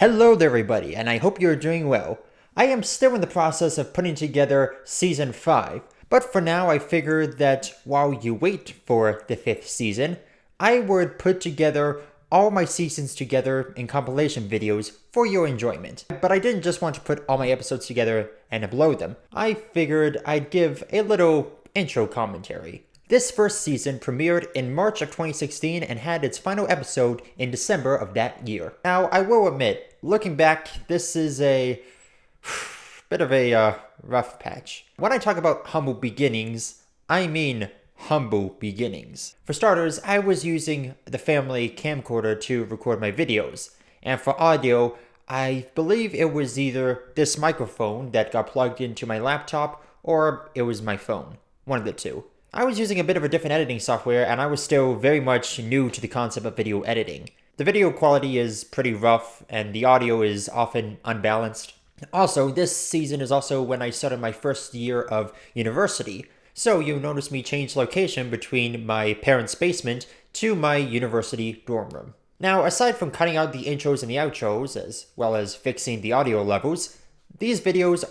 Hello there everybody, and I hope you're doing well. I am still in the process of putting together Season 5, but for now I figured that while you wait for the 5th season, I would put together all my seasons together in compilation videos for your enjoyment. But I didn't just want to put all my episodes together and upload them. I figured I'd give a little intro commentary. This first season premiered in March of 2016 and had its final episode in December of that year. Now, I will admit, looking back, this is a bit of a rough patch. When I talk about humble beginnings, I mean humble beginnings. For starters, I was using the family camcorder to record my videos, and for audio, I believe it was either this microphone that got plugged into my laptop or it was my phone, one of the two. I was using a bit of a different editing software and I was still very much new to the concept of video editing. The video quality is pretty rough and the audio is often unbalanced. Also, this season is also when I started my first year of university, so you'll notice me change location between my parents' basement to my university dorm room. Now, aside from cutting out the intros and the outros, as well as fixing the audio levels, these videos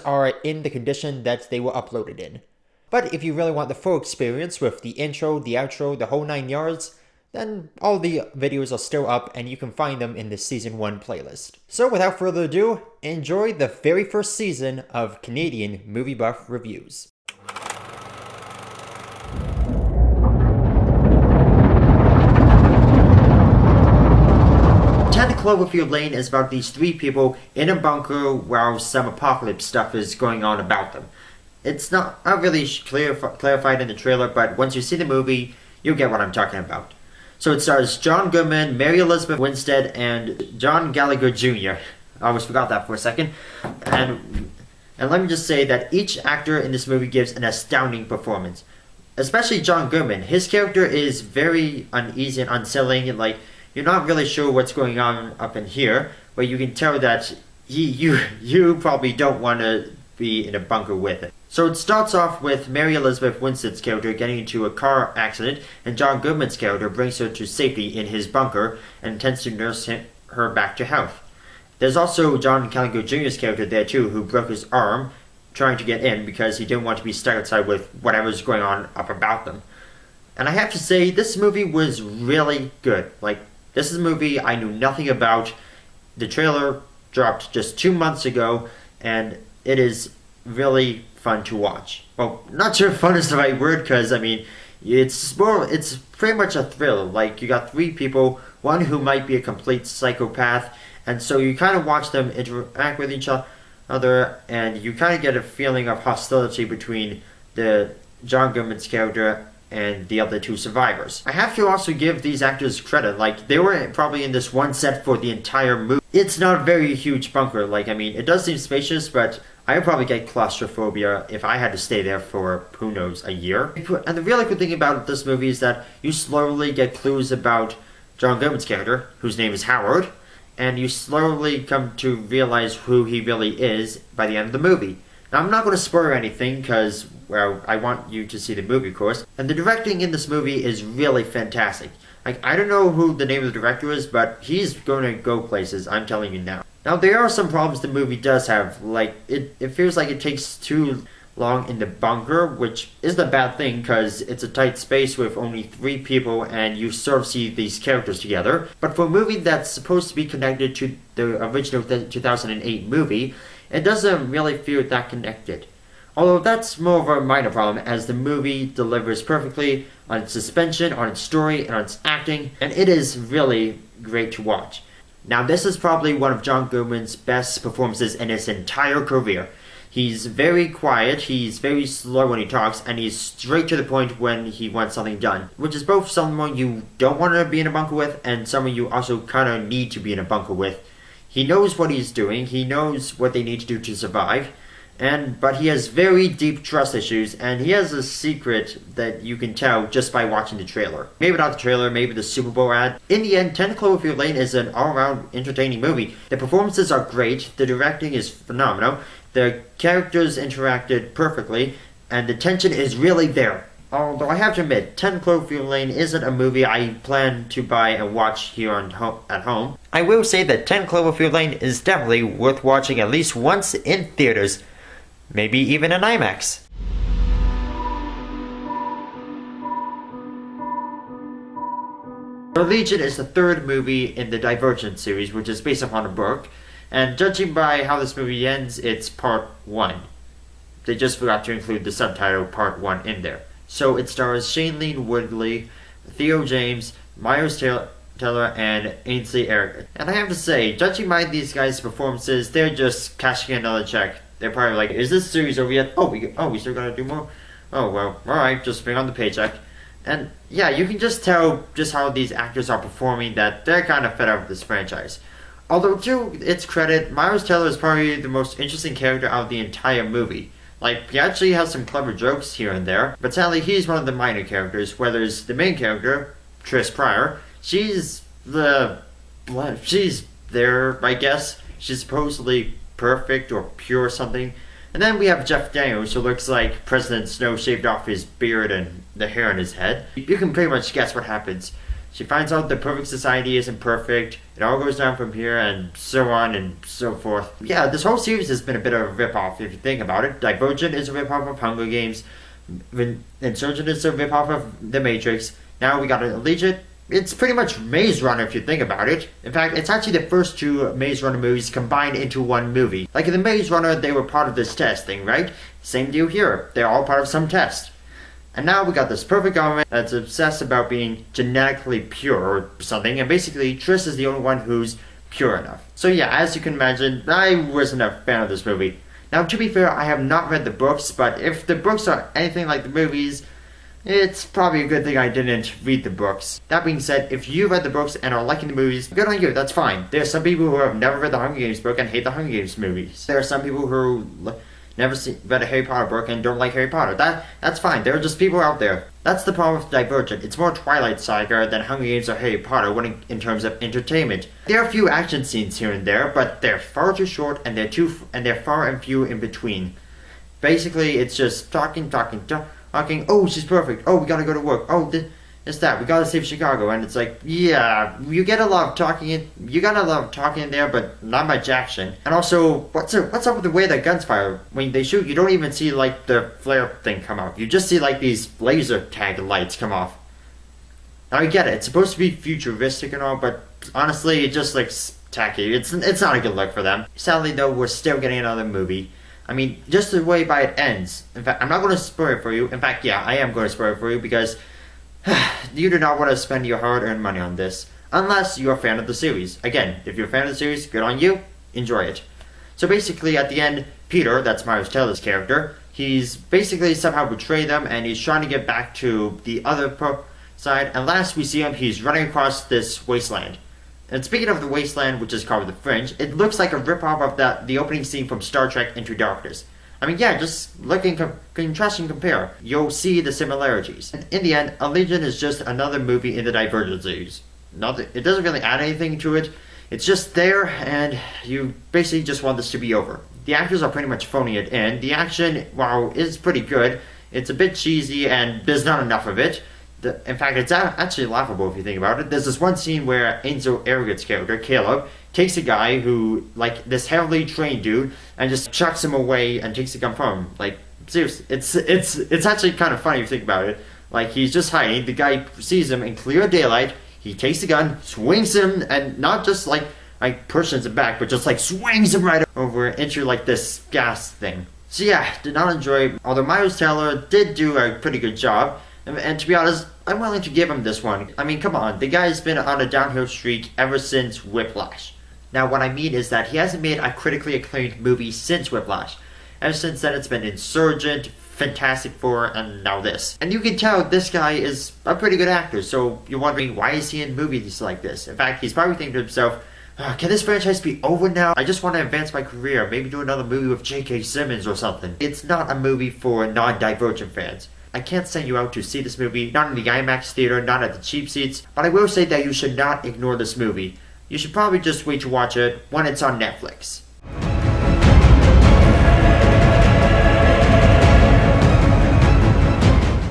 are in the condition that they were uploaded in. But if you really want the full experience with the intro, the outro, the whole 9 yards, then all the videos are still up and you can find them in the Season 1 playlist. So without further ado, enjoy the very first season of Canadian Movie Buff Reviews. 10 Cloverfield Lane is about these three people in a bunker while some apocalypse stuff is going on about them. It's not really clarified in the trailer, but once you see the movie, you'll get what I'm talking about. So it stars John Goodman, Mary Elizabeth Winstead, and John Gallagher Jr. I almost forgot that for a second. And let me just say that each actor in this movie gives an astounding performance. Especially John Goodman. His character is very uneasy and unsettling, like, you're not really sure what's going on up in here, but you can tell that you probably don't want to be in a bunker with it. So it starts off with Mary Elizabeth Winstead's character getting into a car accident, and John Goodman's character brings her to safety in his bunker and intends to nurse her back to health. There's also John Gallagher Jr.'s character there too, who broke his arm trying to get in because he didn't want to be stuck outside with whatever's going on up about them. And I have to say, this movie was really good. Like, this is a movie I knew nothing about. The trailer dropped just 2 months ago, and it is really fun to watch. Well, not sure fun is the right word, because I mean, it's pretty much a thriller. Like, you got three people, one who might be a complete psychopath, and so you kind of watch them interact with each other, and you kind of get a feeling of hostility between the John Goodman's character and the other two survivors. I have to also give these actors credit. Like, they were probably in this one set for the entire movie. It's not a very huge bunker. Like, I mean, it does seem spacious, but I would probably get claustrophobia if I had to stay there for, who knows, a year. And the really good thing about this movie is that you slowly get clues about John Goodman's character, whose name is Howard, and you slowly come to realize who he really is by the end of the movie. Now, I'm not going to spoil anything because, well, I want you to see the movie, of course. And the directing in this movie is really fantastic. Like, I don't know who the name of the director is, but he's going to go places, I'm telling you now. Now, there are some problems the movie does have. Like, it feels like it takes too long in the bunker, which is the bad thing because it's a tight space with only three people and you sort of see these characters together. But for a movie that's supposed to be connected to the original 2008 movie, it doesn't really feel that connected. Although that's more of a minor problem, as the movie delivers perfectly on its suspension, on its story, and on its acting, and it is really great to watch. Now, this is probably one of John Goodman's best performances in his entire career. He's very quiet, he's very slow when he talks, and he's straight to the point when he wants something done, which is both someone you don't want to be in a bunker with, and someone you also kind of need to be in a bunker with. He knows what he's doing, he knows what they need to do to survive, but he has very deep trust issues, and he has a secret that you can tell just by watching the trailer. Maybe not the trailer, maybe the Super Bowl ad. In the end, 10 Cloverfield Lane is an all-around entertaining movie. The performances are great, the directing is phenomenal, the characters interacted perfectly, and the tension is really there. Although I have to admit, 10 Cloverfield Lane isn't a movie I plan to buy and watch here at home. I will say that 10 Cloverfield Lane is definitely worth watching at least once in theaters, maybe even in IMAX. Allegiant is the third movie in the Divergent series, which is based upon a book, and judging by how this movie ends, it's part 1. They just forgot to include the subtitle part 1 in there. So it stars Shailene Woodley, Theo James, Miles Teller, and Ainsley Elliott. And I have to say, judging by these guys' performances, they're just cashing another check. They're probably like, is this series over yet? Oh, we still gotta do more? Oh, well, alright, just bring on the paycheck. And yeah, you can just tell just how these actors are performing that they're kind of fed up with this franchise. Although, to its credit, Miles Teller is probably the most interesting character out of the entire movie. Like, he actually has some clever jokes here and there, but sadly he's one of the minor characters, whereas the main character, Trish Pryor, she's there, I guess. She's supposedly perfect or pure or something. And then we have Jeff Daniels, who looks like President Snow shaved off his beard and the hair on his head. You can pretty much guess what happens. She finds out the perfect society isn't perfect, it all goes down from here, and so on and so forth. Yeah, this whole series has been a bit of a ripoff if you think about it. Divergent is a ripoff of Hunger Games, Insurgent is a ripoff of The Matrix, now we got Allegiant. It's pretty much Maze Runner if you think about it. In fact, it's actually the first two Maze Runner movies combined into one movie. Like in the Maze Runner, they were part of this test thing, right? Same deal here. They're all part of some test. And now we got this perfect government that's obsessed about being genetically pure or something, and basically Trish is the only one who's pure enough. So yeah, as you can imagine, I wasn't a fan of this movie. Now to be fair, I have not read the books, but if the books are anything like the movies, it's probably a good thing I didn't read the books. That being said, if you read the books and are liking the movies, good on you, that's fine. There are some people who have never read the Hunger Games book and hate the Hunger Games movies. There are some people who never read a Harry Potter book and don't like Harry Potter. That's fine. There are just people out there. That's the problem with Divergent. It's more Twilight Saga than Hunger Games or Harry Potter in terms of entertainment. There are a few action scenes here and there, but they're far too short and they're far and few in between. Basically, it's just talking. Oh, she's perfect. Oh, we gotta go to work. Oh, this that. We gotta save Chicago. And it's like, yeah, you got a lot of talking in there, but not much action. And also, what's up with the way that guns fire? When they shoot, you don't even see like the flare thing come out. You just see like these laser tag lights come off. Now I get it. It's supposed to be futuristic and all, but honestly, it just looks tacky. It's not a good look for them. Sadly, though, we're still getting another movie. I mean, just the way by it ends. In fact, I'm not going to spoil it for you. In fact, yeah, I am going to spoil it for you because you do not want to spend your hard-earned money on this. Unless you're a fan of the series. Again, if you're a fan of the series, good on you. Enjoy it. So basically, at the end, Peter, that's Miles Teller's character, he's basically somehow betrayed them and he's trying to get back to the other side. And last we see him, he's running across this wasteland. And speaking of the wasteland, which is called the Fringe, it looks like a ripoff of the opening scene from Star Trek Into Darkness. I mean, yeah, just contrast and compare. You'll see the similarities. And in the end, Allegiant is just another movie in the Divergent series. It doesn't really add anything to it. It's just there, and you basically just want this to be over. The actors are pretty much phoning it in. The action, while is pretty good, it's a bit cheesy, and there's not enough of it. In fact, it's actually laughable if you think about it. There's this one scene where Ainsley Elliott's character, Caleb, takes a guy who, like, this heavily trained dude, and just chucks him away and takes the gun from him. Like, seriously, it's actually kind of funny if you think about it. Like, he's just hiding, the guy sees him in clear daylight, he takes the gun, swings him, and not just, like pushes him back, but just, like, swings him right over into, like, this gas thing. So yeah, did not enjoy, although Miles Teller did do a pretty good job. And to be honest, I'm willing to give him this one. I mean, come on, the guy's been on a downhill streak ever since Whiplash. Now, what I mean is that he hasn't made a critically acclaimed movie since Whiplash. Ever since then, it's been Insurgent, Fantastic Four, and now this. And you can tell this guy is a pretty good actor, so you're wondering, why is he in movies like this? In fact, he's probably thinking to himself, can this franchise be over now? I just want to advance my career, maybe do another movie with J.K. Simmons or something. It's not a movie for non-Divergent fans. I can't send you out to see this movie, not in the IMAX theater, not at the cheap seats, but I will say that you should not ignore this movie. You should probably just wait to watch it when it's on Netflix.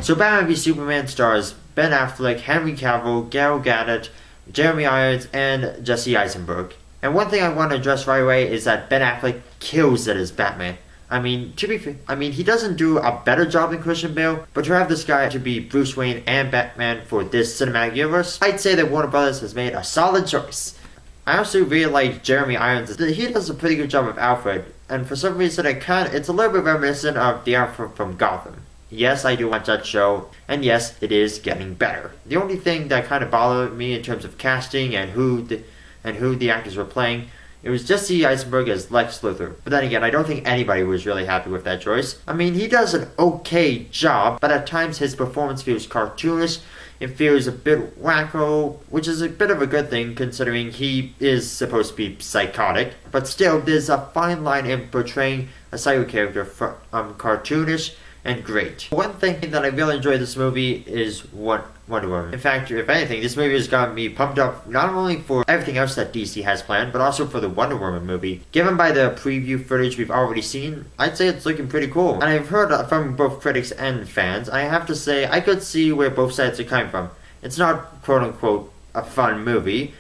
So So Batman v Superman stars Ben Affleck, Henry Cavill, Gal Gadot, Jeremy Irons, and Jesse Eisenberg. And one thing I want to address right away is that Ben Affleck kills it as Batman. I mean, to be fair, he doesn't do a better job than Christian Bale, but to have this guy to be Bruce Wayne and Batman for this cinematic universe, I'd say that Warner Brothers has made a solid choice. I also really like Jeremy Irons. He does a pretty good job of Alfred, and for some reason it's a little bit reminiscent of the Alfred from Gotham. Yes, I do watch that show, and yes, it is getting better. The only thing that kind of bothered me in terms of casting and who the actors were playing, it was Jesse Eisenberg as Lex Luthor. But then again, I don't think anybody was really happy with that choice. I mean, he does an okay job, but at times his performance feels cartoonish. It feels a bit wacko, which is a bit of a good thing considering he is supposed to be psychotic. But still, there's a fine line in portraying a psycho character from cartoonish and great. One thing that I really enjoy this movie is Wonder Woman. In fact, if anything, this movie has gotten me pumped up not only for everything else that DC has planned, but also for the Wonder Woman movie. Given by the preview footage we've already seen, I'd say it's looking pretty cool. And I've heard from both critics and fans, I have to say, I could see where both sides are coming from. It's not quote-unquote a fun movie,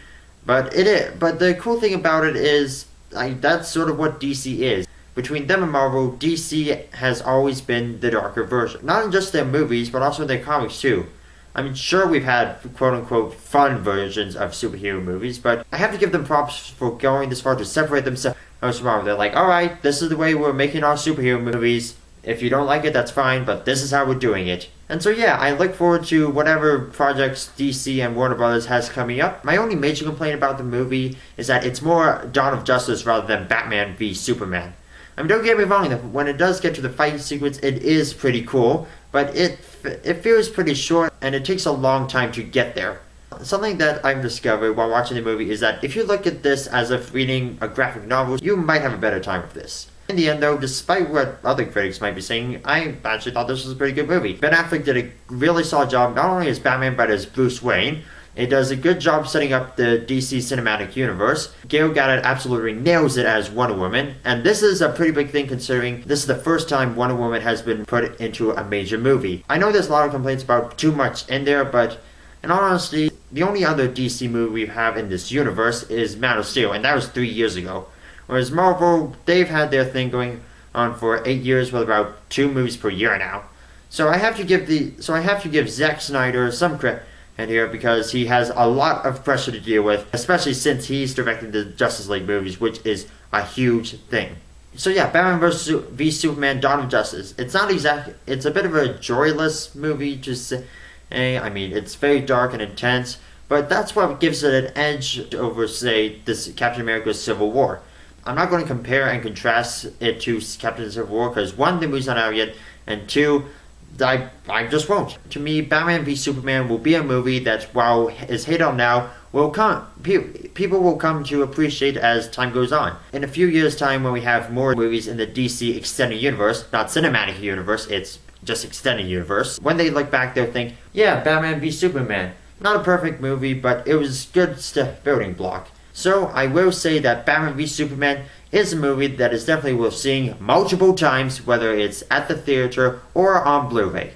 but it is. But the cool thing about it is, that's sort of what DC is. Between them and Marvel, DC has always been the darker version. Not in just their movies, but also their comics too. I mean, sure, we've had quote-unquote fun versions of superhero movies, but I have to give them props for going this far to separate themselves from Marvel. They're like, alright, this is the way we're making our superhero movies. If you don't like it, that's fine, but this is how we're doing it. And so yeah, I look forward to whatever projects DC and Warner Brothers has coming up. My only major complaint about the movie is that it's more Dawn of Justice rather than Batman v Superman. I mean, don't get me wrong, when it does get to the fight sequence, it is pretty cool, but it feels pretty short, and it takes a long time to get there. Something that I've discovered while watching the movie is that if you look at this as if reading a graphic novel, you might have a better time with this. In the end, though, despite what other critics might be saying, I actually thought this was a pretty good movie. Ben Affleck did a really solid job, not only as Batman, but as Bruce Wayne. It does a good job setting up the DC cinematic universe. Gal Gadot absolutely nails it as Wonder Woman, and this is a pretty big thing considering this is the first time Wonder Woman has been put into a major movie. I know there's a lot of complaints about too much in there, but in all honesty, the only other DC movie we have in this universe is Man of Steel, and that was 3 years ago. Whereas Marvel, they've had their thing going on for 8 years with about 2 movies per year now. So I have to give Zack Snyder some credit here because he has a lot of pressure to deal with, especially since he's directing the Justice League movies, which is a huge thing. So yeah, Batman v Superman: Dawn of Justice. It's a bit of a joyless movie to say. I mean, it's very dark and intense, but that's what gives it an edge over, say, this Captain America's Civil War. I'm not going to compare and contrast it to Captain Civil War because one, the movie's not out yet, and two, I just won't. To me, Batman v Superman will be a movie that, while is hated on now, people will come to appreciate as time goes on. In a few years' time, when we have more movies in the DC extended universe, not cinematic universe, it's just extended universe, when they look back, they'll think, yeah, Batman v Superman. Not a perfect movie, but it was a good building block. So I will say that Batman v Superman is a movie that is definitely worth seeing multiple times, whether it's at the theater or on Blu-ray.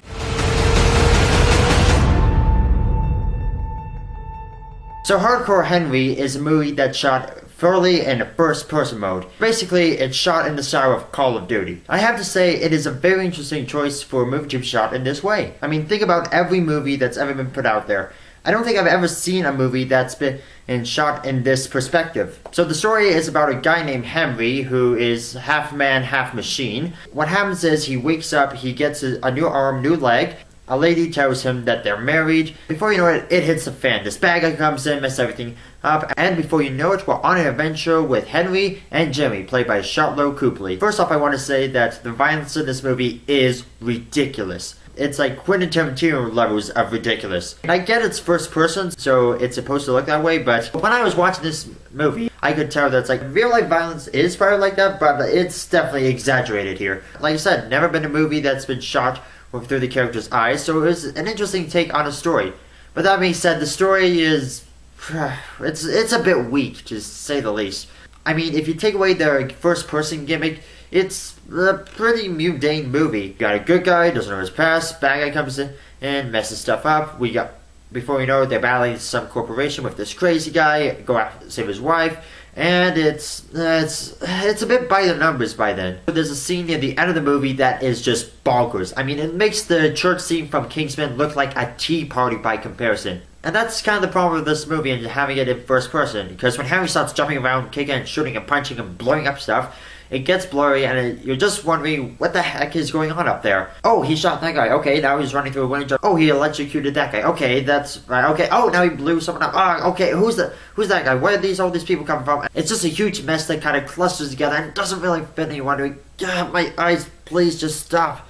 So Hardcore Henry is a movie that's shot fully in first-person mode. Basically, it's shot in the style of Call of Duty. I have to say, it is a very interesting choice for a movie to be shot in this way. I mean, think about every movie that's ever been put out there. I don't think I've ever seen a movie that's been shot in this perspective. So the story is about a guy named Henry who is half man, half machine. What happens is he wakes up, he gets a new arm, new leg. A lady tells him that they're married. Before you know it, it hits the fan. This bad guy comes in, messes everything up, and before you know it, we're on an adventure with Henry and Jimmy, played by Charlotte Copley. First off, I want to say that the violence in this movie is ridiculous. It's like Quentin Tarantino levels of ridiculous. And I get it's first person, so it's supposed to look that way, but when I was watching this movie, I could tell that it's like real life violence is probably like that, but it's definitely exaggerated here. Like I said, never been a movie that's been shot through the character's eyes, so it was an interesting take on a story. But that being said, the story is it's a bit weak, to say the least. I mean, if you take away the first person gimmick, it's a pretty mundane movie. You got a good guy, doesn't know his past, bad guy comes in, and messes stuff up. Before you know it, they're battling some corporation with this crazy guy, go after save his wife, and it's a bit by the numbers by then. There's a scene near the end of the movie that is just bonkers. I mean, it makes the church scene from Kingsman look like a tea party by comparison. And that's kind of the problem with this movie and having it in first person, because when Henry starts jumping around, kicking and shooting and punching and blowing up stuff, it gets blurry and you're just wondering what the heck is going on up there. Oh, he shot that guy. Okay, now he's running through a window. Oh, he electrocuted that guy. Okay, that's right. Okay, oh, now he blew someone up. Oh, okay, who's that guy? Where are all these people coming from? It's just a huge mess that kind of clusters together and doesn't really fit, and you're wondering, my eyes, please just stop.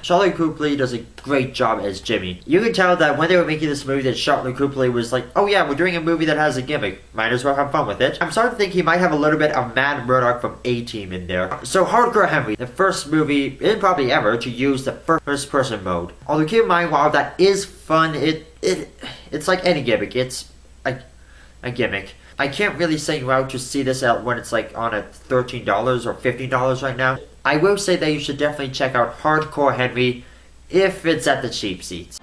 Charlotte Copley does a great job as Jimmy. You can tell that when they were making this movie that Charlotte Copley was like, oh yeah, we're doing a movie that has a gimmick. Might as well have fun with it. I'm starting to think he might have a little bit of Matt Murdock from A-Team in there. So Hardcore Henry, the first movie, and probably ever, to use the first person mode. Although keep in mind, while that is fun, it's like any gimmick. It's a gimmick. I can't really send you out to see this out when it's like on at $13 or $15 right now. I will say that you should definitely check out Hardcore Henry if it's at the cheap seats.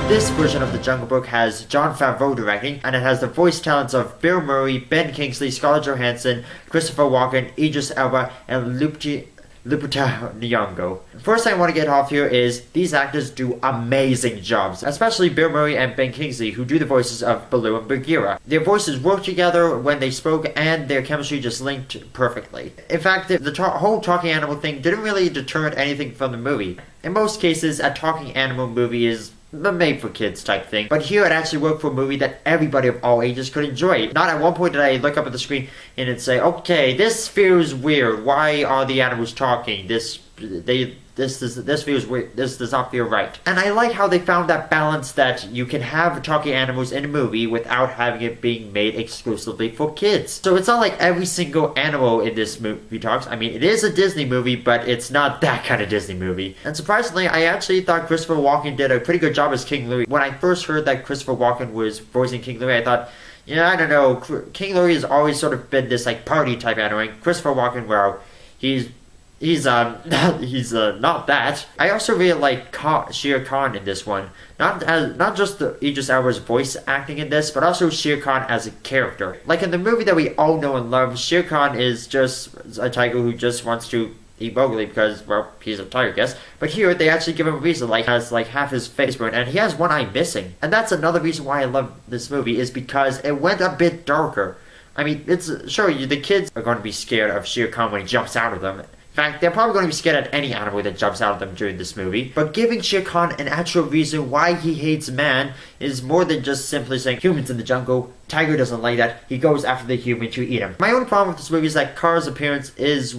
This version of The Jungle Book has Jon Favreau directing, and it has the voice talents of Bill Murray, Ben Kingsley, Scarlett Johansson, Christopher Walken, Idris Elba, and Lupita Nyong'o. First thing I want to get off here is these actors do amazing jobs, especially Bill Murray and Ben Kingsley, who do the voices of Baloo and Bagheera. Their voices work together when they spoke, and their chemistry just linked perfectly. In fact, the whole talking animal thing didn't really deter anything from the movie. In most cases, a talking animal movie is the made for kids type thing, but here it actually worked for a movie that everybody of all ages could enjoy. Not at one point did I look up at the screen and it'd say, okay, this feels weird, why are the animals talking, this feels weird, this does not feel right. And I like how they found that balance that you can have talking animals in a movie without having it being made exclusively for kids. So it's not like every single animal in this movie talks. I mean, it is a Disney movie, but it's not that kind of Disney movie. And surprisingly, I actually thought Christopher Walken did a pretty good job as King Louie. When I first heard that Christopher Walken was voicing King Louie, I thought, I don't know, King Louie has always sort of been this like party type animal, and Christopher Walken, well, he's not that. I also really like Shere Khan in this one. Not just the Idris Elba's voice acting in this, but also Shere Khan as a character. Like in the movie that we all know and love, Shere Khan is just a tiger who just wants to eat Mowgli because, well, he's a tiger, I guess. But here, they actually give him a reason, like, has, like, half his face burned, and he has one eye missing. And that's another reason why I love this movie, is because it went a bit darker. I mean, the kids are going to be scared of Shere Khan when he jumps out of them. In fact, they're probably going to be scared at any animal that jumps out of them during this movie. But giving Shere Khan an actual reason why he hates man is more than just simply saying, humans in the jungle, tiger doesn't like that, he goes after the human to eat him. My only problem with this movie is that Kara's appearance is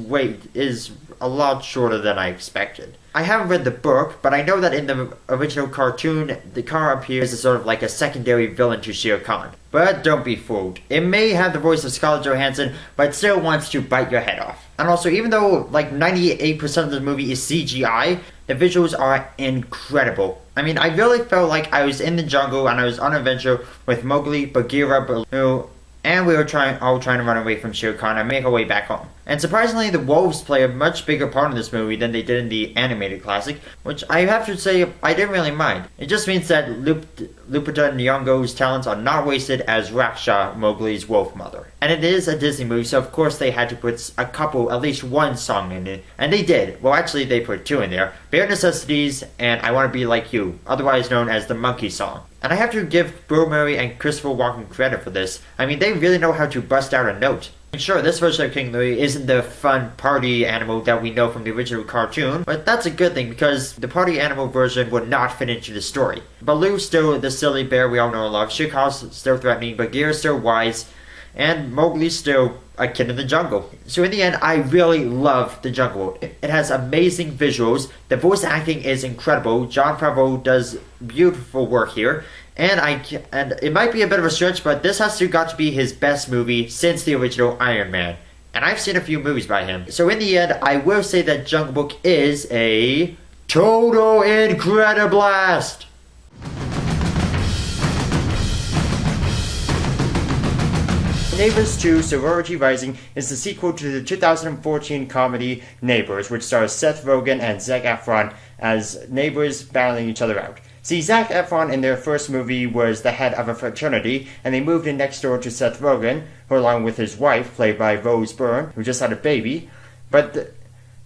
a lot shorter than I expected. I haven't read the book, but I know that in the original cartoon, the Kara appears as sort of like a secondary villain to Shere Khan. But don't be fooled. It may have the voice of Scarlett Johansson, but it still wants to bite your head off. And also, even though like 98% of the movie is CGI, the visuals are incredible. I mean, I really felt like I was in the jungle and I was on an adventure with Mowgli, Bagheera, Baloo, and we were all trying to run away from Shere Khan and make our way back home. And surprisingly, the wolves play a much bigger part in this movie than they did in the animated classic, which I have to say I didn't really mind. It just means that Lupita Nyong'o's talents are not wasted as Raksha, Mowgli's wolf mother. And it is a Disney movie, so of course they had to put at least one song in it. And they did. Well, actually they put two in there. Bare Necessities and I Want to Be Like You, otherwise known as the Monkey Song. And I have to give Bill Murray and Christopher Walken credit for this. I mean, they really know how to bust out a note. And sure, this version of King Louie isn't the fun party animal that we know from the original cartoon, but that's a good thing because the party animal version would not fit into the story. Baloo's still the silly bear we all know and love, Shere Khan's still threatening, Bagheera's still wise, and Mowgli's still a kid in the jungle. So in the end, I really love The Jungle. It has amazing visuals, the voice acting is incredible, Jon Favreau does beautiful work here, and it might be a bit of a stretch, but this has got to be his best movie since the original Iron Man. And I've seen a few movies by him. So in the end, I will say that Jungle Book is a total incrediblast! Neighbors 2 Sorority Rising is the sequel to the 2014 comedy Neighbors, which stars Seth Rogen and Zac Efron as neighbors battling each other out. See, Zac Efron in their first movie was the head of a fraternity, and they moved in next door to Seth Rogen, who along with his wife, played by Rose Byrne, who just had a baby. But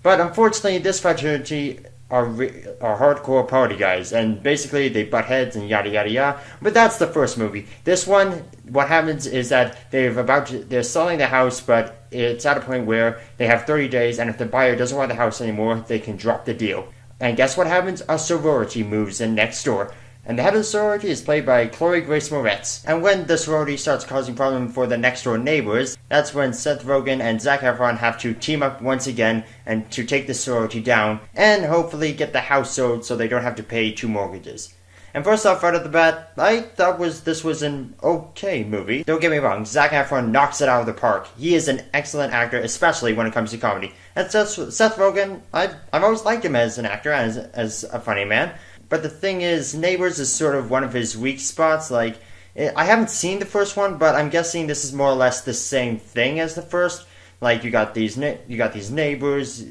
unfortunately, this fraternity are hardcore party guys, and basically they butt heads and yada yada yada. But that's the first movie. This one, what happens is that they're selling the house, but it's at a point where they have 30 days, and if the buyer doesn't want the house anymore, they can drop the deal. And guess what happens? A sorority moves in next door. And the head of the sorority is played by Chloe Grace Moretz. And when the sorority starts causing problems for the next door neighbors, that's when Seth Rogen and Zac Efron have to team up once again and to take the sorority down and hopefully get the house sold so they don't have to pay 2 mortgages. And first off, right off the bat, I thought this was an okay movie. Don't get me wrong, Zac Efron knocks it out of the park. He is an excellent actor, especially when it comes to comedy. And Seth Rogen, I've always liked him as an actor and as a funny man. But the thing is, Neighbors is sort of one of his weak spots. Like, I haven't seen the first one, but I'm guessing this is more or less the same thing as the first. Like, you got these neighbors.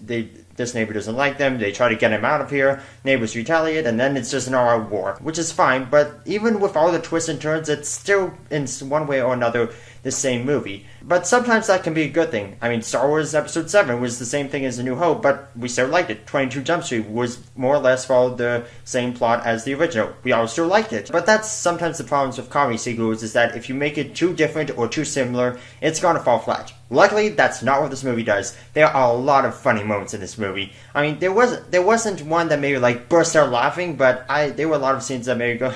This neighbor doesn't like them. They try to get him out of here. Neighbors retaliate, and then it's just an all-out war, which is fine. But even with all the twists and turns, it's still, in one way or another, the same movie. But sometimes that can be a good thing. I mean, Star Wars Episode 7 was the same thing as A New Hope, but we still liked it. 22 Jump Street was more or less followed the same plot as the original. We all still liked it. But that's sometimes the problems with comedy sequels, is that if you make it too different or too similar, it's gonna fall flat. Luckily, that's not what this movie does. There are a lot of funny moments in this movie. I mean, there wasn't one that made me like burst out laughing, but there were a lot of scenes that made me go,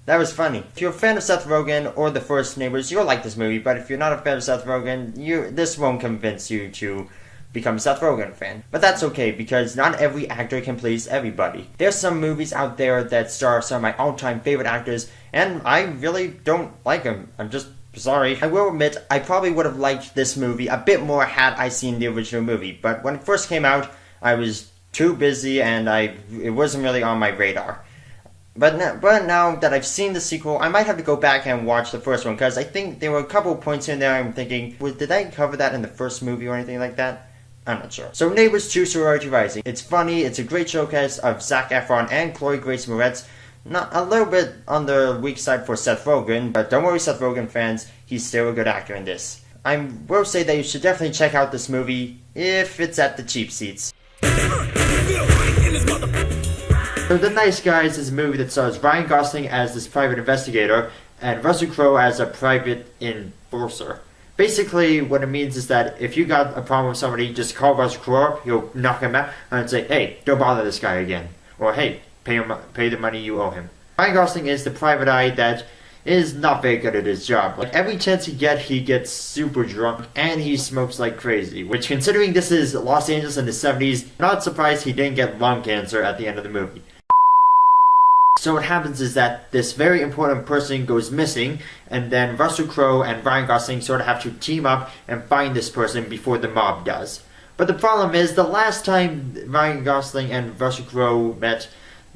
that was funny. If you're a fan of Seth Rogen or the first Neighbors, you'll like this movie. But if you're not a fan of Seth Rogen, this won't convince you to become a Seth Rogen fan. But that's okay, because not every actor can please everybody. There's some movies out there that star some of my all-time favorite actors, and I really don't like them. I'm just sorry. I will admit, I probably would have liked this movie a bit more had I seen the original movie. But when it first came out, I was too busy, and it wasn't really on my radar. But now that I've seen the sequel, I might have to go back and watch the first one, because I think there were a couple of points in there I'm thinking, did I cover that in the first movie or anything like that? I'm not sure. So Neighbors 2 Sorority Rising. It's funny, it's a great showcase of Zac Efron and Chloe Grace Moretz. Not a little bit on the weak side for Seth Rogen, but don't worry, Seth Rogen fans, he's still a good actor in this. I will say that you should definitely check out this movie if it's at the cheap seats. So The Nice Guys is a movie that stars Ryan Gosling as this private investigator and Russell Crowe as a private enforcer. Basically, what it means is that if you got a problem with somebody, just call Russell Crowe up, he'll knock him out, and say, hey, don't bother this guy again. Or, hey, pay the money you owe him. Ryan Gosling is the private eye that is not very good at his job. Like, every chance he gets super drunk, and he smokes like crazy. Which, considering this is Los Angeles in the 70s, not surprised he didn't get lung cancer at the end of the movie. So what happens is that this very important person goes missing, and then Russell Crowe and Ryan Gosling sort of have to team up and find this person before the mob does. But the problem is, the last time Ryan Gosling and Russell Crowe met,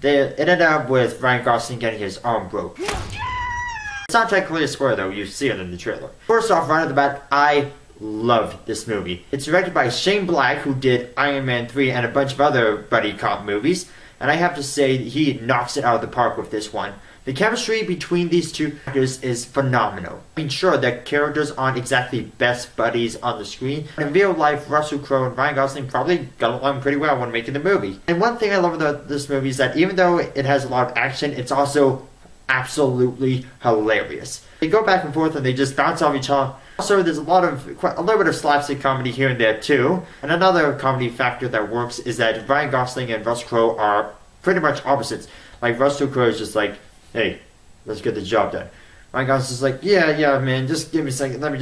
it ended up with Ryan Gosling getting his arm broke. It's not technically a spoiler though, you see it in the trailer. First off, right off the bat, I love this movie. It's directed by Shane Black, who did Iron Man 3 and a bunch of other buddy cop movies. And I have to say, he knocks it out of the park with this one. The chemistry between these two actors is phenomenal. I mean, sure, their characters aren't exactly best buddies on the screen. In real life, Russell Crowe and Ryan Gosling probably got along pretty well when making the movie. And one thing I love about this movie is that even though it has a lot of action, it's also absolutely hilarious. They go back and forth and they just bounce off each other. Also, there's a little bit of slapstick comedy here and there too. And another comedy factor that works is that Ryan Gosling and Russell Crowe are pretty much opposites. Like, Russell Crowe is just like, hey, let's get the job done. Ryan Gosling's just like, yeah, man, just give me a second. Let me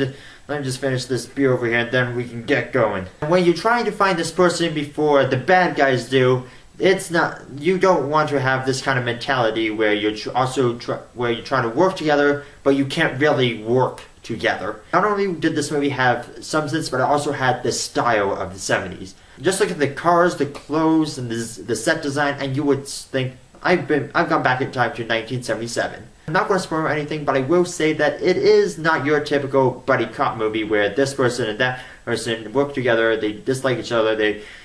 just finish this beer over here, and then we can get going. And when you're trying to find this person before the bad guys do, you don't want to have this kind of mentality where you're trying to work together, but you can't really work together. Not only did this movie have substance, but it also had the style of the 70s. Just look at the cars, the clothes, and the set design, and you would think, I've gone back in time to 1977. I'm not going to spoil anything, but I will say that it is not your typical buddy cop movie where this person and that person work together, they dislike each other,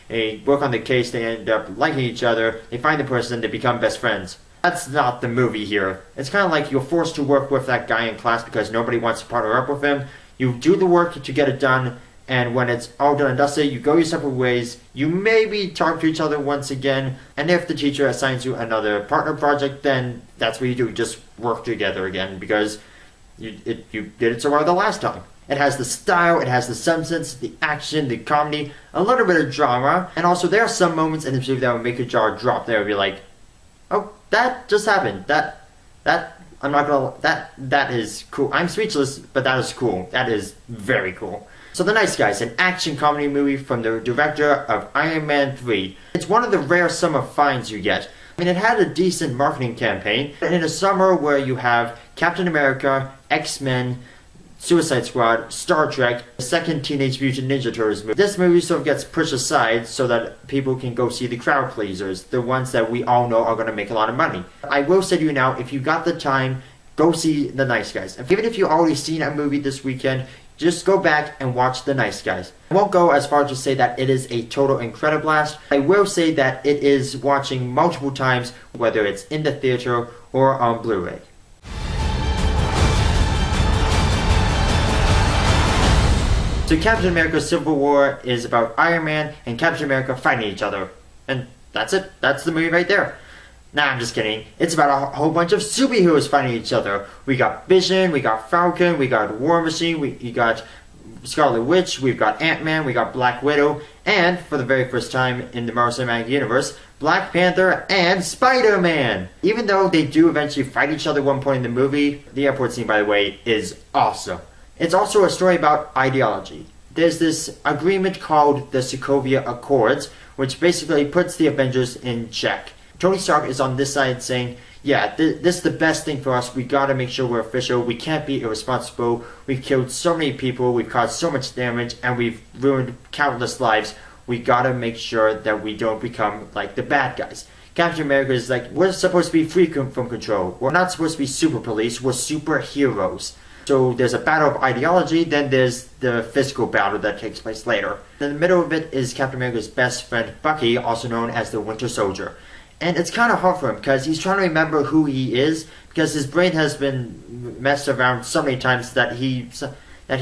they work on the case, they end up liking each other, they find the person, they become best friends. That's not the movie here. It's kind of like you're forced to work with that guy in class because nobody wants to partner up with him. You do the work to get it done, and when it's all done and dusted, you go your separate ways. You maybe talk to each other once again, and if the teacher assigns you another partner project, then that's what you do. You just work together again because you did it so well the last time. It has the style, it has the substance, the action, the comedy, a little bit of drama, and also there are some moments in the movie that will make your jaw drop. There will be like, oh, that just happened. That is cool. I'm speechless, but that is cool. That is very cool. So The Nice Guys, an action comedy movie from the director of Iron Man 3. It's one of the rare summer finds you get. I mean, it had a decent marketing campaign. In a summer where you have Captain America, X-Men, Suicide Squad, Star Trek, the second Teenage Mutant Ninja Turtles movie. This movie sort of gets pushed aside so that people can go see the crowd pleasers, the ones that we all know are going to make a lot of money. I will say to you now, if you got the time, go see The Nice Guys. Even if you've already seen a movie this weekend, just go back and watch The Nice Guys. I won't go as far as to say that it is a total incrediblast. I will say that it is watching multiple times, whether it's in the theater or on Blu-ray. So Captain America Civil War is about Iron Man and Captain America fighting each other. And that's it. That's the movie right there. Nah, I'm just kidding. It's about a whole bunch of superheroes fighting each other. We got Vision, we got Falcon, we got War Machine, we got Scarlet Witch, we've got Ant-Man, we got Black Widow, and for the very first time in the Marvel Cinematic Universe, Black Panther and Spider-Man! Even though they do eventually fight each other at one point in the movie, the airport scene, by the way, is awesome. It's also a story about ideology. There's this agreement called the Sokovia Accords, which basically puts the Avengers in check. Tony Stark is on this side saying, yeah, this is the best thing for us. We gotta make sure we're official. We can't be irresponsible. We've killed so many people. We've caused so much damage. And we've ruined countless lives. We gotta make sure that we don't become like the bad guys. Captain America is like, we're supposed to be free from control. We're not supposed to be super police. We're superheroes. So there's a battle of ideology, then there's the physical battle that takes place later. In the middle of it is Captain America's best friend Bucky, also known as the Winter Soldier. And it's kind of hard for him because he's trying to remember who he is because his brain has been messed around so many times that he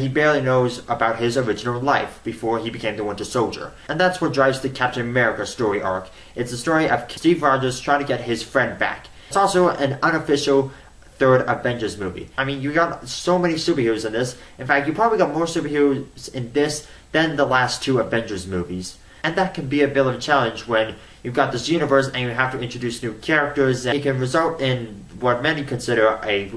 barely knows about his original life before he became the Winter Soldier. And that's what drives the Captain America story arc. It's the story of Steve Rogers trying to get his friend back. It's also an unofficial third Avengers movie. I mean, you got so many superheroes in this. In fact, you probably got more superheroes in this than the last two Avengers movies. And that can be a bit of a challenge when you've got this universe and you have to introduce new characters, and it can result in what many consider a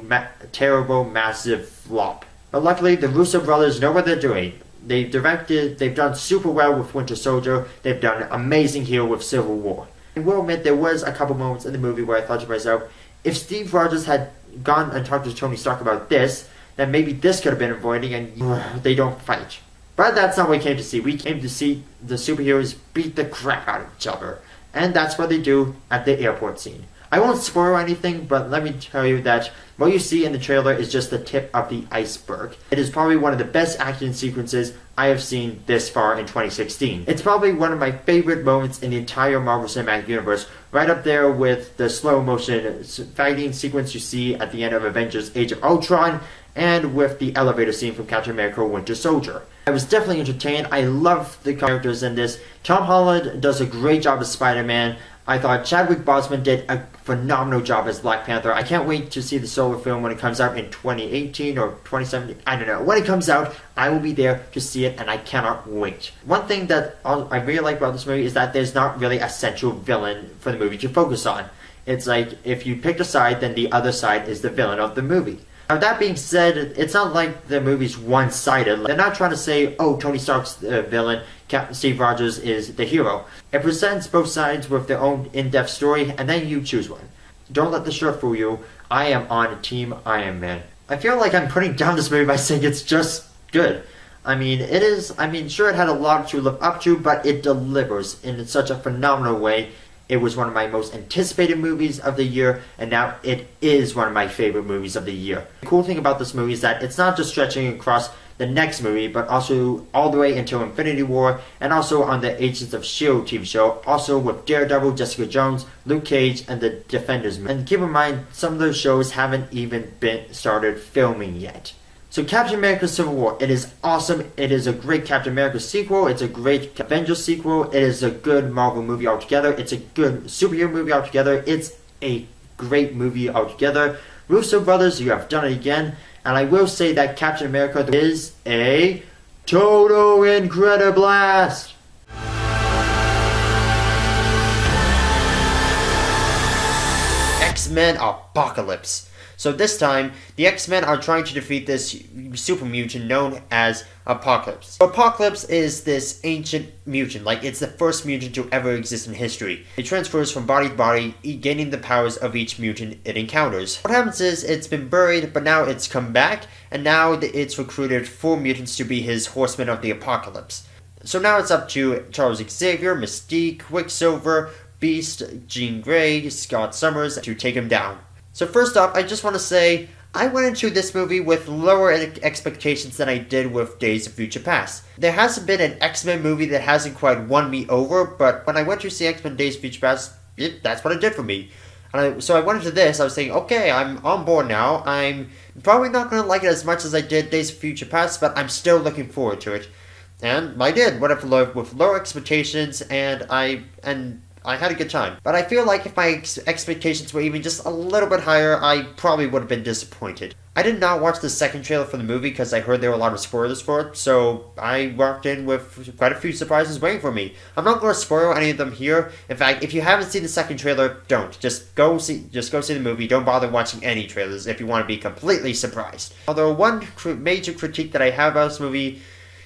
terrible, massive flop. But luckily, the Russo brothers know what they're doing. They've done super well with Winter Soldier, they've done amazing here with Civil War. I will admit there was a couple moments in the movie where I thought to myself, if Steve Rogers had gone and talked to Tony Stark about this, then maybe this could have been avoided and they don't fight. But that's not what we came to see. We came to see the superheroes beat the crap out of each other. And that's what they do at the airport scene. I won't spoil anything, but let me tell you that what you see in the trailer is just the tip of the iceberg. It is probably one of the best action sequences I have seen this far in 2016. It's probably one of my favorite moments in the entire Marvel Cinematic Universe, right up there with the slow motion fighting sequence you see at the end of Avengers Age of Ultron, and with the elevator scene from Captain America Winter Soldier. I was definitely entertained. I love the characters in this. Tom Holland does a great job as Spider-Man. I thought Chadwick Boseman did a phenomenal job as Black Panther. I can't wait to see the solo film when it comes out in 2018 or 2017. I don't know. When it comes out, I will be there to see it, and I cannot wait. One thing that I really like about this movie is that there's not really a central villain for the movie to focus on. It's like, if you pick a side, then the other side is the villain of the movie. Now, that being said, it's not like the movie's one-sided. They're not trying to say, oh, Tony Stark's the villain, Steve Rogers is the hero. It presents both sides with their own in-depth story, and then you choose one. Don't let the shirt fool you. I am on Team Iron Man. I feel like I'm putting down this movie by saying it's just good. I mean, sure, it had a lot to live up to, but it delivers in such a phenomenal way. It was one of my most anticipated movies of the year, and now it is one of my favorite movies of the year. The cool thing about this movie is that it's not just stretching across the next movie, but also all the way into Infinity War, and also on the Agents of S.H.I.E.L.D. TV show, also with Daredevil, Jessica Jones, Luke Cage, and the Defenders. And keep in mind, some of those shows haven't even been started filming yet. So Captain America Civil War, it is awesome. It is a great Captain America sequel. It's a great Avengers sequel. It is a good Marvel movie altogether. It's a good superhero movie altogether. It's a great movie altogether. Russo brothers, you have done it again. And I will say that Captain America is a total incrediblast. X-Men Apocalypse. So this time, the X-Men are trying to defeat this super mutant known as Apocalypse. Apocalypse is this ancient mutant, like it's the first mutant to ever exist in history. It transfers from body to body, gaining the powers of each mutant it encounters. What happens is, it's been buried, but now it's come back, and now it's recruited 4 mutants to be his Horsemen of the Apocalypse. So now it's up to Charles Xavier, Mystique, Quicksilver, Beast, Jean Grey, Scott Summers to take him down. So first off, I just want to say, I went into this movie with lower expectations than I did with Days of Future Past. There hasn't been an X-Men movie that hasn't quite won me over, but when I went to see X-Men Days of Future Past, that's what it did for me. So I went into this, I was thinking, okay, I'm on board now. I'm probably not going to like it as much as I did Days of Future Past, but I'm still looking forward to it. And I did, with lower expectations, and I had a good time. But I feel like if my expectations were even just a little bit higher, I probably would have been disappointed. I did not watch the second trailer for the movie because I heard there were a lot of spoilers for it, so I walked in with quite a few surprises waiting for me. I'm not going to spoil any of them here. In fact, if you haven't seen the second trailer, don't. Just go see the movie. Don't bother watching any trailers if you want to be completely surprised. Although one major critique that I have about this movie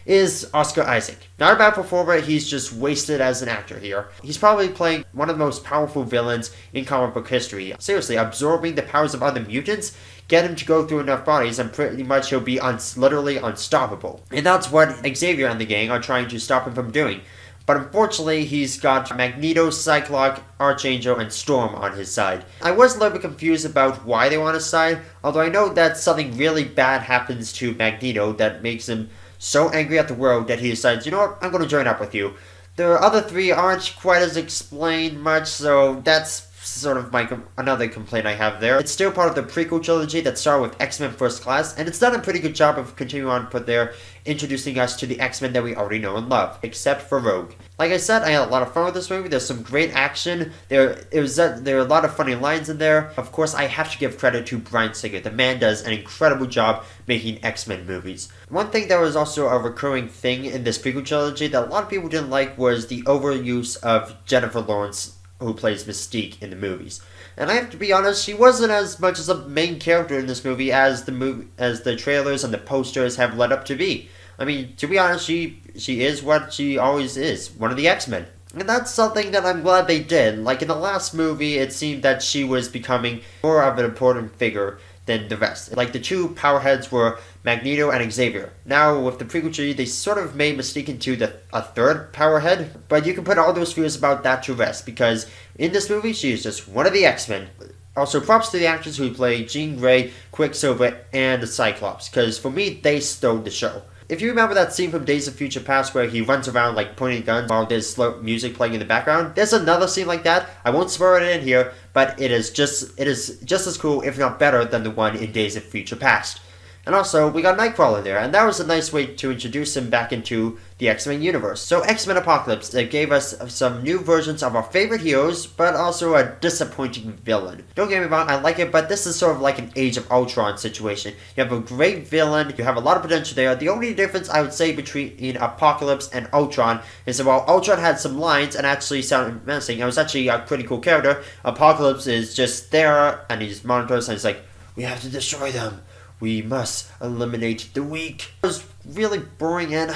is Oscar Isaac. Not a bad performer, he's just wasted as an actor here. He's probably playing one of the most powerful villains in comic book history. Seriously, absorbing the powers of other mutants, get him to go through enough bodies and pretty much he'll be literally unstoppable. And that's what Xavier and the gang are trying to stop him from doing. But unfortunately, he's got Magneto, Cyclops, Archangel, and Storm on his side. I was a little bit confused about why they were on his side, although I know that something really bad happens to Magneto that makes him so angry at the world that he decides, you know what, I'm going to join up with you. The other 3 aren't quite as explained much, so that's sort of another complaint I have there. It's still part of the prequel trilogy that started with X-Men First Class, and it's done a pretty good job of continuing on put there, introducing us to the X-Men that we already know and love, except for Rogue. Like I said, I had a lot of fun with this movie. There's some great action. There are a lot of funny lines in there. Of course, I have to give credit to Bryan Singer. The man does an incredible job making X-Men movies. One thing that was also a recurring thing in this prequel trilogy that a lot of people didn't like was the overuse of Jennifer Lawrence, who plays Mystique in the movies. And I have to be honest, she wasn't as much as a main character in this movie as the trailers and the posters have led up to be. I mean, to be honest, she is what she always is, one of the X-Men. And that's something that I'm glad they did. Like in the last movie, it seemed that she was becoming more of an important figure than the rest. Like the 2 powerheads were Magneto and Xavier. Now with the prequel trilogy, they sort of made Mystique into a 3rd powerhead, but you can put all those fears about that to rest because in this movie, she is just one of the X-Men. Also, props to the actors who play Jean Grey, Quicksilver, and the Cyclops, because for me, they stole the show. If you remember that scene from Days of Future Past where he runs around like pointing guns while there's slow music playing in the background, there's another scene like that. I won't spoil it in here, but it is just as cool, if not better, than the one in Days of Future Past. And also, we got Nightcrawler there, and that was a nice way to introduce him back into the X-Men universe. So X-Men Apocalypse, it gave us some new versions of our favorite heroes, but also a disappointing villain. Don't get me wrong, I like it, but this is sort of like an Age of Ultron situation. You have a great villain, you have a lot of potential there. The only difference I would say between Apocalypse and Ultron is that while Ultron had some lines and actually sounded menacing, it was actually a pretty cool character. Apocalypse is just there, and he's monitors, and he's like, we have to destroy them. We must eliminate the weak. It was really boring and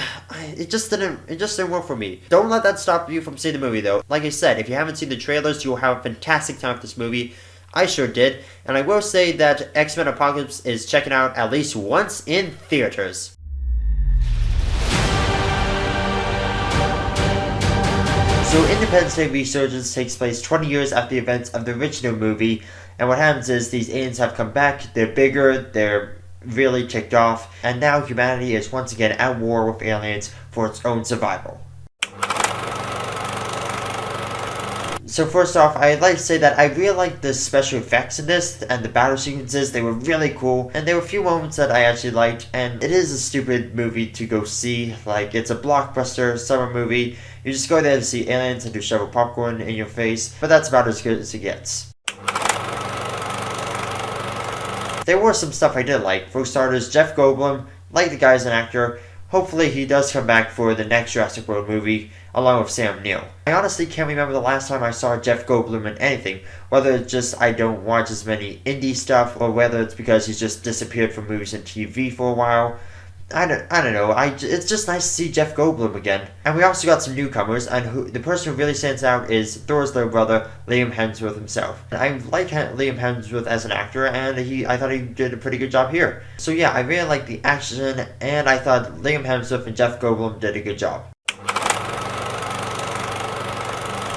it just didn't work for me. Don't let that stop you from seeing the movie though. Like I said, if you haven't seen the trailers, you'll have a fantastic time with this movie. I sure did. And I will say that X-Men Apocalypse is checking out at least once in theaters. So Independence Day Resurgence takes place 20 years after the events of the original movie, and what happens is these aliens have come back, they're bigger, they're really ticked off, and now humanity is once again at war with aliens for its own survival. So first off, I'd like to say that I really liked the special effects in this and the battle sequences. They were really cool, and there were a few moments that I actually liked, and it is a stupid movie to go see. Like, it's a blockbuster summer movie. You just go there to see aliens and to shove a popcorn in your face, but that's about as good as it gets. There were some stuff I did like. For starters, Jeff Goldblum, like the guy as an actor. Hopefully he does come back for the next Jurassic World movie, along with Sam Neill. I honestly can't remember the last time I saw Jeff Goldblum in anything, whether it's just I don't watch as many indie stuff, or whether it's because he's just disappeared from movies and TV for a while. I don't know, it's just nice to see Jeff Goldblum again. And we also got some newcomers, and the person who really stands out is Thor's little brother, Liam Hemsworth himself. And I like Liam Hemsworth as an actor, and I thought he did a pretty good job here. So yeah, I really like the action, and I thought Liam Hemsworth and Jeff Goldblum did a good job.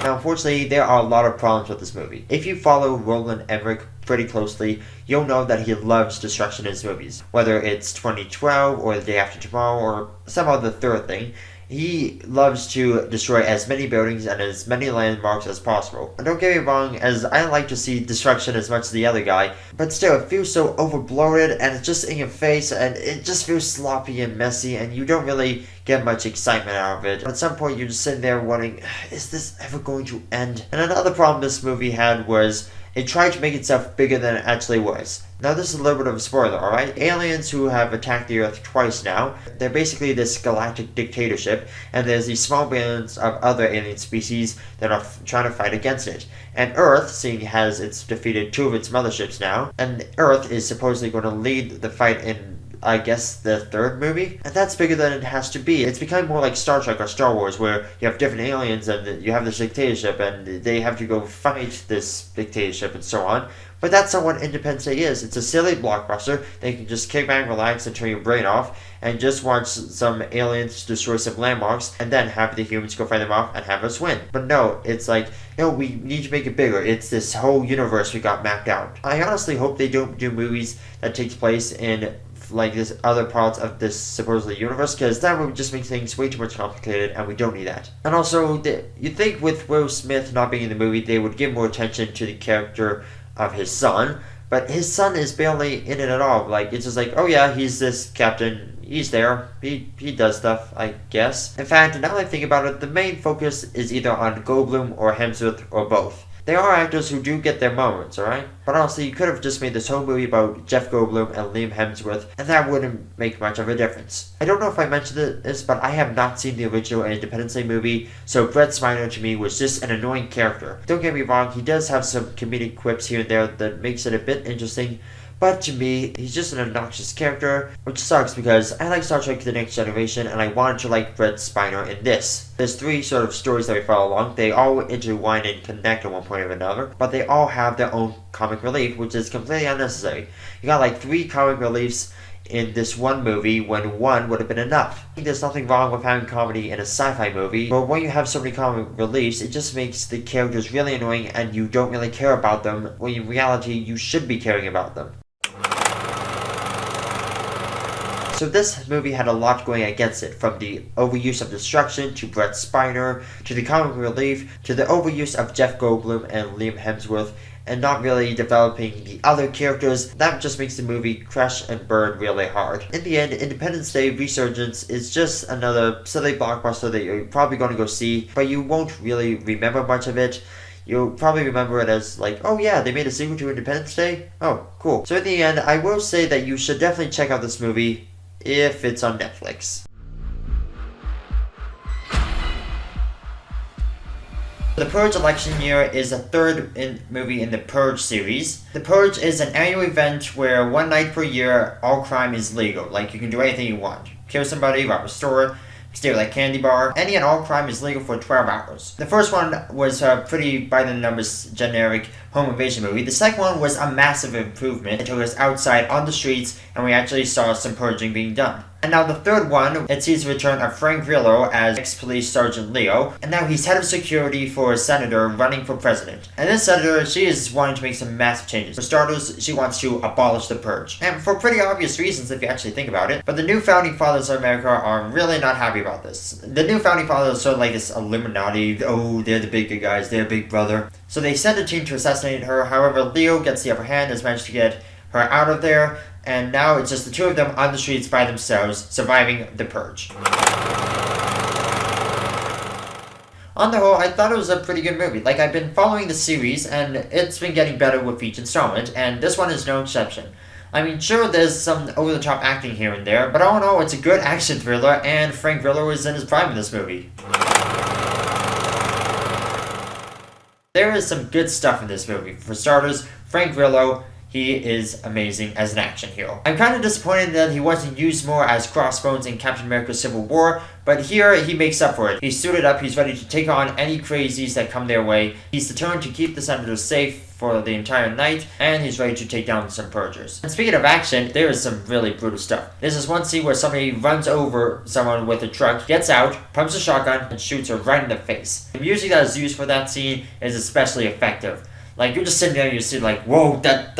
Now, unfortunately, there are a lot of problems with this movie. If you follow Roland Emmerich pretty closely, you'll know that he loves destruction in his movies. Whether it's 2012, or The Day After Tomorrow, or some other third thing, he loves to destroy as many buildings and as many landmarks as possible. And don't get me wrong, as I like to see destruction as much as the other guy, but still, it feels so overbloated, and it's just in your face, and it just feels sloppy and messy, and you don't really get much excitement out of it. At some point, you're just sitting there wondering, is this ever going to end? And another problem this movie had was it tried to make itself bigger than it actually was. Now, this is a little bit of a spoiler, alright? Aliens who have attacked the Earth twice now, they're basically this galactic dictatorship, and there's these small bands of other alien species that are trying to fight against it. And Earth, seeing as it's defeated 2 of its motherships now, and Earth is supposedly going to lead the fight in, I guess, the third movie? And that's bigger than it has to be. It's becoming more like Star Trek or Star Wars, where you have different aliens and you have this dictatorship and they have to go fight this dictatorship and so on. But that's not what Independence Day is. It's a silly blockbuster that you can just kick back, relax, and turn your brain off, and just watch some aliens destroy some landmarks, and then have the humans go fight them off and have us win. But no, it's like, no, we need to make it bigger. It's this whole universe we got mapped out. I honestly hope they don't do movies that takes place in like this other parts of this supposedly universe, because that would just make things way too much complicated, and we don't need that. And also, you'd think with Will Smith not being in the movie, they would give more attention to the character of his son, but his son is barely in it at all. Like, it's just like, oh yeah, he's this captain, he's there, he does stuff, I guess. In fact, now that I think about it, the main focus is either on Goldblum or Hemsworth or both. They are actors who do get their moments, alright? But honestly, you could have just made this whole movie about Jeff Goldblum and Liam Hemsworth, and that wouldn't make much of a difference. I don't know if I mentioned this, but I have not seen the original Independence Day movie, so Brett Spiner to me was just an annoying character. Don't get me wrong, he does have some comedic quips here and there that makes it a bit interesting, but to me, he's just an obnoxious character, which sucks because I like Star Trek The Next Generation, and I wanted to like Brett Spiner in this. There's 3 sort of stories that we follow along. They all intertwine and connect at one point or another, but they all have their own comic relief, which is completely unnecessary. You got like 3 comic reliefs in this one movie when 1 would have been enough. I think there's nothing wrong with having comedy in a sci-fi movie, but when you have so many comic reliefs, it just makes the characters really annoying and you don't really care about them, when in reality you should be caring about them. So this movie had a lot going against it, from the overuse of destruction, to Brett Spiner, to the comic relief, to the overuse of Jeff Goldblum and Liam Hemsworth, and not really developing the other characters. That just makes the movie crash and burn really hard. In the end, Independence Day Resurgence is just another silly blockbuster that you're probably going to go see, but you won't really remember much of it. You'll probably remember it as like, oh yeah, they made a sequel to Independence Day? Oh, cool. So in the end, I will say that you should definitely check out this movie if it's on Netflix. The Purge election year is the third movie in the Purge series. The Purge is an annual event where one night per year, all crime is legal. Like, you can do anything you want. Kill somebody, rob a store, steal a candy bar. Any and all crime is legal for 12 hours. The first one was pretty by the numbers generic home invasion movie. The second one was a massive improvement. It took us outside on the streets, and we actually saw some purging being done. And now the third one, it sees the return of Frank Grillo as ex-police Sergeant Leo, and now he's head of security for a senator running for president. And this senator, she is wanting to make some massive changes. For starters, she wants to abolish the purge. And for pretty obvious reasons if you actually think about it. But the new founding fathers of America are really not happy about this. The new founding fathers are sort of like this Illuminati, oh, they're the big guys, they're Big Brother. So they send a team to assassinate her. However, Leo gets the upper hand, has managed to get her out of there, and now it's just the two of them on the streets by themselves, surviving the purge. On the whole, I thought it was a pretty good movie. Like, I've been following the series, and it's been getting better with each installment, and this one is no exception. I mean, sure, there's some over-the-top acting here and there, but all in all, it's a good action thriller, and Frank Grillo is in his prime in this movie. There is some good stuff in this movie. For starters, Frank Grillo, he is amazing as an action hero. I'm kind of disappointed that he wasn't used more as Crossbones in Captain America Civil War, but here he makes up for it. He's suited up, he's ready to take on any crazies that come their way. He's determined to keep the senators safe for the entire night, and he's ready to take down some purgers. And speaking of action, there is some really brutal stuff. There's this one scene where somebody runs over someone with a truck, gets out, pumps a shotgun, and shoots her right in the face. The music that is used for that scene is especially effective. Like, you're just sitting there and you see like, whoa, that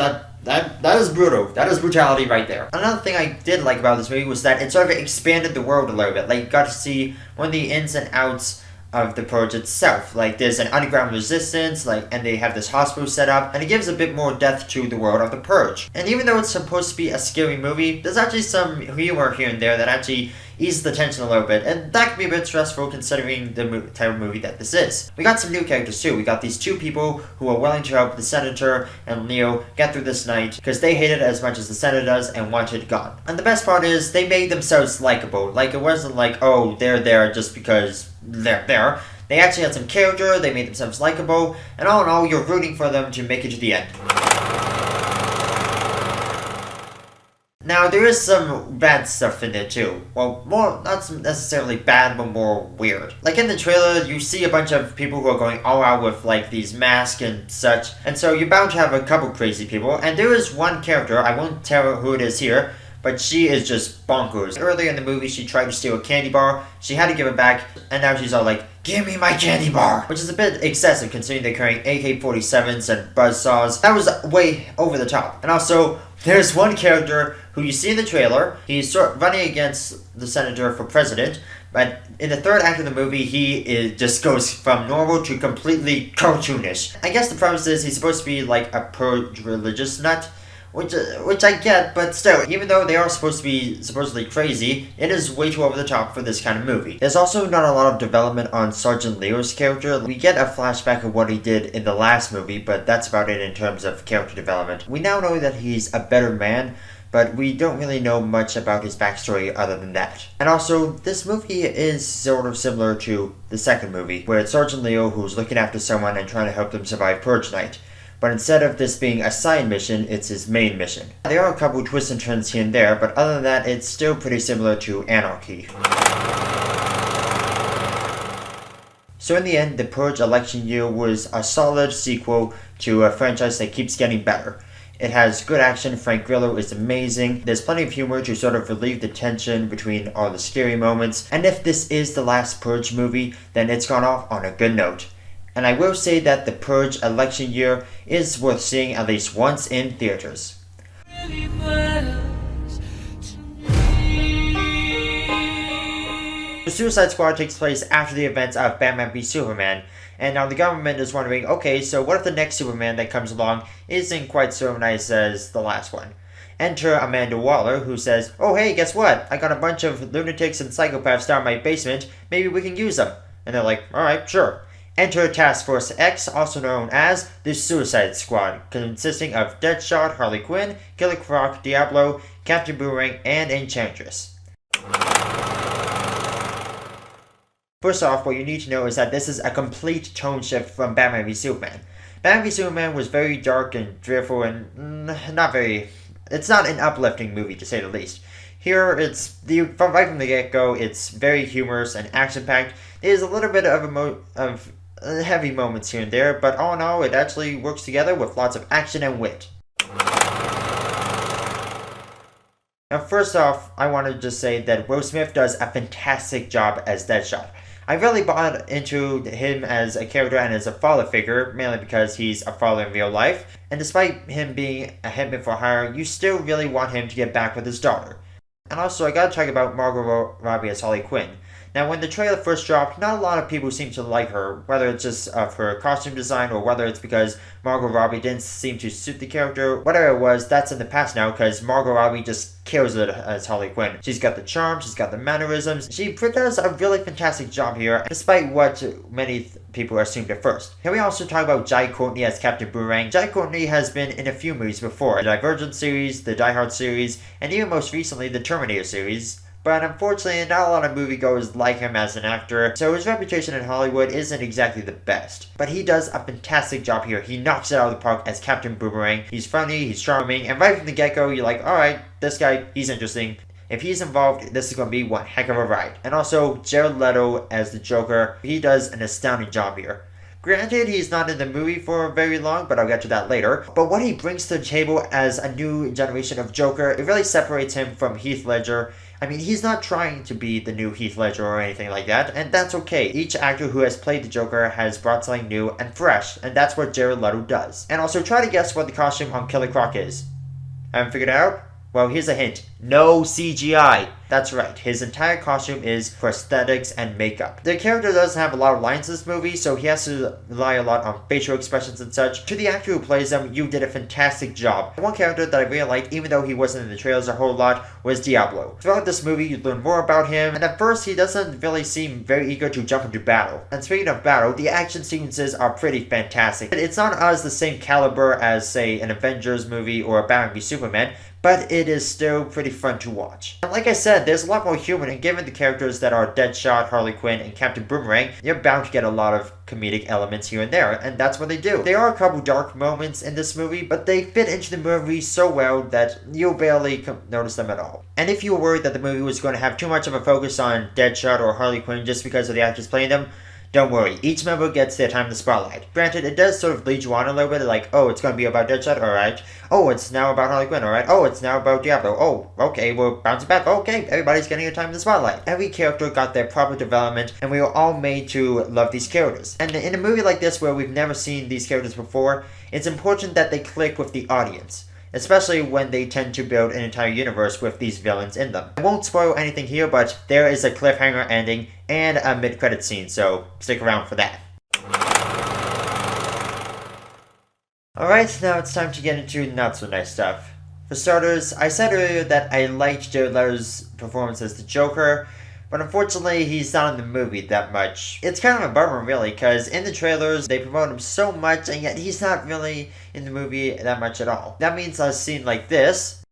is brutal. That is brutality right there. Another thing I did like about this movie was that it sort of expanded the world a little bit. Like, you got to see one of the ins and outs of the purge itself. Like, there's an underground resistance, and they have this hospital set up, and it gives a bit more depth to the world of the purge. And even though it's supposed to be a scary movie, there's actually some humor here and there that actually eases the tension a little bit, and that can be a bit stressful considering the type of movie that this is. We got some new characters too. We got these two people who are willing to help the senator and Leo get through this night because they hate it as much as the senator does and want it gone. And the best part is they made themselves likable. Like, it wasn't like, oh, they're there just because they're there. They actually had some character, they made themselves likable, and all in all, you're rooting for them to make it to the end. Now, there is some bad stuff in there too. Well, more, not necessarily bad, but more weird. Like, in the trailer, you see a bunch of people who are going all out with, like, these masks and such. And so you're bound to have a couple crazy people. And there is one character, I won't tell who it is here, but she is just bonkers. Earlier in the movie, she tried to steal a candy bar. She had to give it back, and now she's all like, "Give me my candy bar!" Which is a bit excessive considering they're carrying AK-47s and buzzsaws. That was way over the top. And also, there's one character who you see in the trailer. He's sort of running against the senator for president, but in the third act of the movie, just goes from normal to completely cartoonish. I guess the premise is he's supposed to be like a purge religious nut, which I get, but still, even though they are supposed to be supposedly crazy, it is way too over the top for this kind of movie. There's also not a lot of development on Sergeant Leo's character. We get a flashback of what he did in the last movie, but that's about it in terms of character development. We now know that he's a better man, but we don't really know much about his backstory other than that. And also, this movie is sort of similar to the second movie, where it's Sergeant Leo who's looking after someone and trying to help them survive Purge Night. But instead of this being a side mission, it's his main mission. There are a couple twists and turns here and there, but other than that, it's still pretty similar to Anarchy. So in the end, The Purge Election Year was a solid sequel to a franchise that keeps getting better. It has good action, Frank Grillo is amazing, there's plenty of humor to sort of relieve the tension between all the scary moments, and if this is the last Purge movie, then it's gone off on a good note. And I will say that The Purge Election Year is worth seeing at least once in theaters. The Suicide Squad takes place after the events of Batman v Superman, and now the government is wondering, okay, so what if the next Superman that comes along isn't quite so nice as the last one? Enter Amanda Waller, who says, oh hey, guess what? I got a bunch of lunatics and psychopaths down my basement, maybe we can use them. And they're like, alright, sure. Enter Task Force X, also known as the Suicide Squad, consisting of Deadshot, Harley Quinn, Killer Croc, Diablo, Captain Boomerang, and Enchantress. First off, what you need to know is that this is a complete tone shift from Batman v Superman. Batman v Superman was very dark and dreadful and it's not an uplifting movie to say the least. Here, right from the get-go, it's very humorous and action-packed. There's a little bit of heavy moments here and there, but all in all, it actually works together with lots of action and wit. Now, first off, I want to just say that Will Smith does a fantastic job as Deadshot. I really bought into him as a character and as a father figure, mainly because he's a father in real life, and despite him being a hitman for hire, you still really want him to get back with his daughter. And also, I gotta talk about Margot Robbie as Harley Quinn. Now, when the trailer first dropped, not a lot of people seemed to like her, whether it's just of her costume design or whether it's because Margot Robbie didn't seem to suit the character. Whatever it was, that's in the past now, because Margot Robbie just kills it as Harley Quinn. She's got the charm, she's got the mannerisms. She does a really fantastic job here, despite what many people assumed at first. Here we also talk about Jai Courtney as Captain Boomerang. Jai Courtney has been in a few movies before, the Divergent series, the Die Hard series, and even most recently the Terminator series. But unfortunately, not a lot of moviegoers like him as an actor, so his reputation in Hollywood isn't exactly the best. But he does a fantastic job here. He knocks it out of the park as Captain Boomerang. He's funny, he's charming, and right from the get-go, you're like, alright, this guy, he's interesting. If he's involved, this is going to be one heck of a ride. And also, Jared Leto as the Joker, he does an astounding job here. Granted, he's not in the movie for very long, but I'll get to that later. But what he brings to the table as a new generation of Joker, it really separates him from Heath Ledger. I mean, he's not trying to be the new Heath Ledger or anything like that, and that's okay. Each actor who has played the Joker has brought something new and fresh, and that's what Jared Leto does. And also, try to guess what the costume on Killer Croc is. Haven't figured it out? Well, here's a hint. No CGI. That's right, his entire costume is prosthetics and makeup. The character doesn't have a lot of lines in this movie, so he has to rely a lot on facial expressions and such. To the actor who plays him, you did a fantastic job. One character that I really liked, even though he wasn't in the trailers a whole lot, was Diablo. Throughout this movie, you learn more about him, and at first he doesn't really seem very eager to jump into battle. And speaking of battle, the action sequences are pretty fantastic. It's not as the same caliber as, say, an Avengers movie or a Batman v Superman, but it is still pretty fun to watch. And like I said, there's a lot more humor, and given the characters that are Deadshot, Harley Quinn, and Captain Boomerang, you're bound to get a lot of comedic elements here and there, and that's what they do. There are a couple dark moments in this movie, but they fit into the movie so well that you'll barely notice them at all. And if you were worried that the movie was going to have too much of a focus on Deadshot or Harley Quinn just because of the actors playing them, don't worry, each member gets their time in the spotlight. Granted, it does sort of lead you on a little bit, like, oh, it's going to be about Deadshot, alright. Oh, it's now about Harley Quinn, alright. Oh, it's now about Diablo. Oh, okay, we're bouncing back. Okay, everybody's getting their time in the spotlight. Every character got their proper development, and we were all made to love these characters. And in a movie like this, where we've never seen these characters before, it's important that they click with the audience, especially when they tend to build an entire universe with these villains in them. I won't spoil anything here, but there is a cliffhanger ending and a mid-credit scene, so stick around for that. Alright, now it's time to get into not-so-nice stuff. For starters, I said earlier that I liked Jared Leto's performance as the Joker, but unfortunately, he's not in the movie that much. It's kind of a bummer, really, because in the trailers, they promote him so much, and yet he's not really in the movie that much at all. That means a scene like this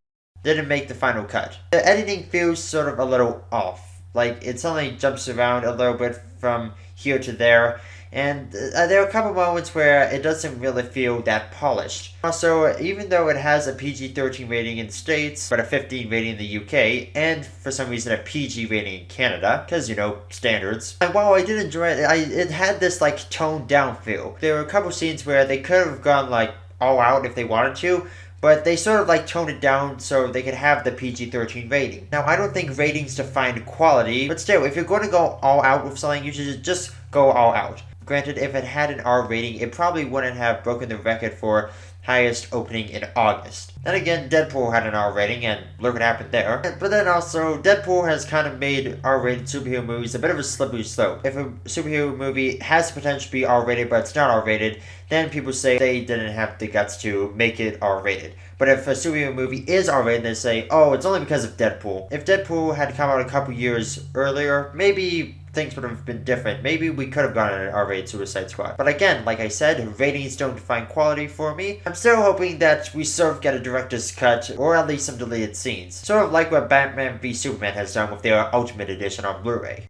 didn't make the final cut. The editing feels sort of a little off. Like, it suddenly jumps around a little bit from here to there, and there are a couple moments where it doesn't really feel that polished. Also, even though it has a PG-13 rating in the States, but a 15 rating in the UK, and for some reason a PG rating in Canada, because, you know, standards. And while I did enjoy it, it had this, like, toned down feel. There were a couple scenes where they could have gone, like, all out if they wanted to, but they sort of like toned it down so they could have the PG-13 rating. Now, I don't think ratings define quality, but still, if you're going to go all out with something, you should just go all out. Granted, if it had an R rating, it probably wouldn't have broken the record for highest opening in August. Then again, Deadpool had an R rating, and look what happened there. But then also, Deadpool has kind of made R-rated superhero movies a bit of a slippery slope. If a superhero movie has the potential to be R-rated, but it's not R-rated, then people say they didn't have the guts to make it R-rated. But if a superhero movie is R-rated, they say, oh, it's only because of Deadpool. If Deadpool had come out a couple years earlier, maybe things would have been different. Maybe we could have gotten an R-rated Suicide Squad. But again, like I said, ratings don't define quality for me. I'm still hoping that we sort of get a director's cut, or at least some deleted scenes. Sort of like what Batman v Superman has done with their Ultimate Edition on Blu-ray.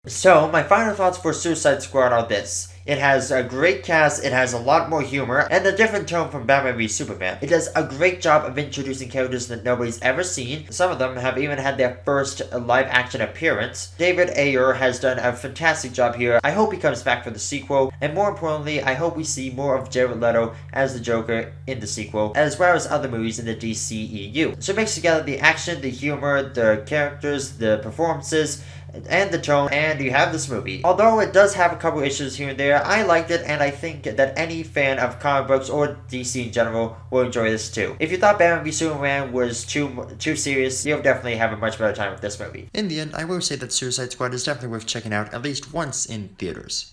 So, my final thoughts for Suicide Squad are this. It has a great cast, it has a lot more humor, and a different tone from Batman v Superman. It does a great job of introducing characters that nobody's ever seen. Some of them have even had their first live-action appearance. David Ayer has done a fantastic job here. I hope he comes back for the sequel, and more importantly, I hope we see more of Jared Leto as the Joker in the sequel, as well as other movies in the DCEU. So mix together the action, the humor, the characters, the performances, and the tone, and you have this movie. Although it does have a couple issues here and there, I liked it, and I think that any fan of comic books or DC in general will enjoy this too. If you thought Batman v Superman was too serious, you'll definitely have a much better time with this movie. In the end, I will say that Suicide Squad is definitely worth checking out at least once in theaters.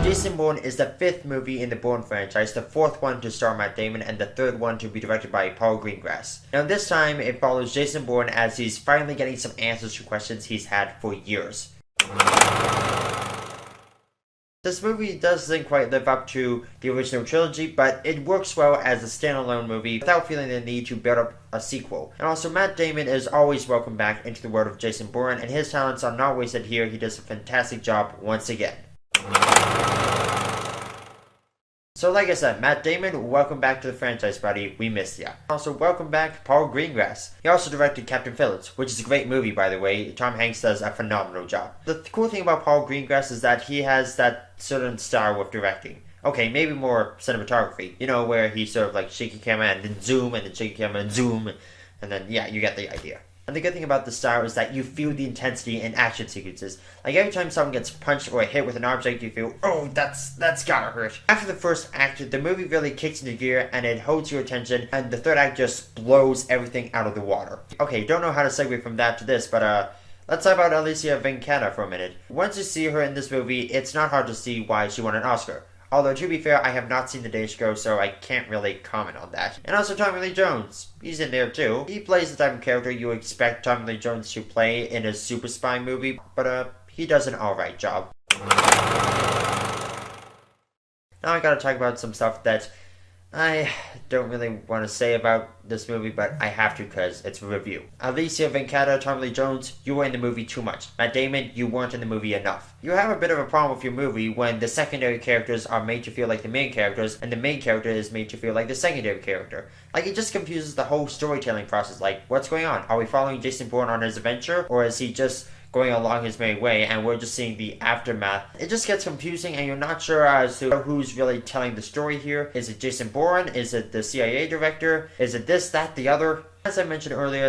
Jason Bourne is the 5th movie in the Bourne franchise, the 4th one to star Matt Damon, and the 3rd one to be directed by Paul Greengrass. Now this time, it follows Jason Bourne as he's finally getting some answers to questions he's had for years. This movie doesn't quite live up to the original trilogy, but it works well as a standalone movie without feeling the need to build up a sequel. And also, Matt Damon is always welcome back into the world of Jason Bourne, and his talents are not wasted here. He does a fantastic job once again. So like I said, Matt Damon, welcome back to the franchise, buddy. We missed ya. Also, welcome back Paul Greengrass. He also directed Captain Phillips, which is a great movie, by the way. Tom Hanks does a phenomenal job. The cool thing about Paul Greengrass is that he has that certain style of directing. Okay, maybe more cinematography. You know, where he sort of like shaky camera and then zoom, and then shaky camera and zoom. And then, yeah, you get the idea. And the good thing about this style is that you feel the intensity in action sequences. Like every time someone gets punched or hit with an object, you feel, oh, that's gotta hurt. After the first act, the movie really kicks into gear and it holds your attention, and the third act just blows everything out of the water. Okay, don't know how to segue from that to this, but let's talk about Alicia Vikander for a minute. Once you see her in this movie, it's not hard to see why she won an Oscar. Although, to be fair, I have not seen The Danish Girl, so I can't really comment on that. And also Tommy Lee Jones. He's in there, too. He plays the type of character you expect Tommy Lee Jones to play in a super spy movie, but, he does an alright job. Now I gotta talk about some stuff that I don't really want to say about this movie, but I have to because it's a review. Alicia Vikander, Tommy Lee Jones, you were in the movie too much. Matt Damon, you weren't in the movie enough. You have a bit of a problem with your movie when the secondary characters are made to feel like the main characters, and the main character is made to feel like the secondary character. Like, it just confuses the whole storytelling process. Like, what's going on? Are we following Jason Bourne on his adventure, or is he just going along his merry way, and we're just seeing the aftermath? It just gets confusing, and you're not sure as to who's really telling the story here. Is it Jason Bourne? Is it the CIA director? Is it this, that, the other? As I mentioned earlier,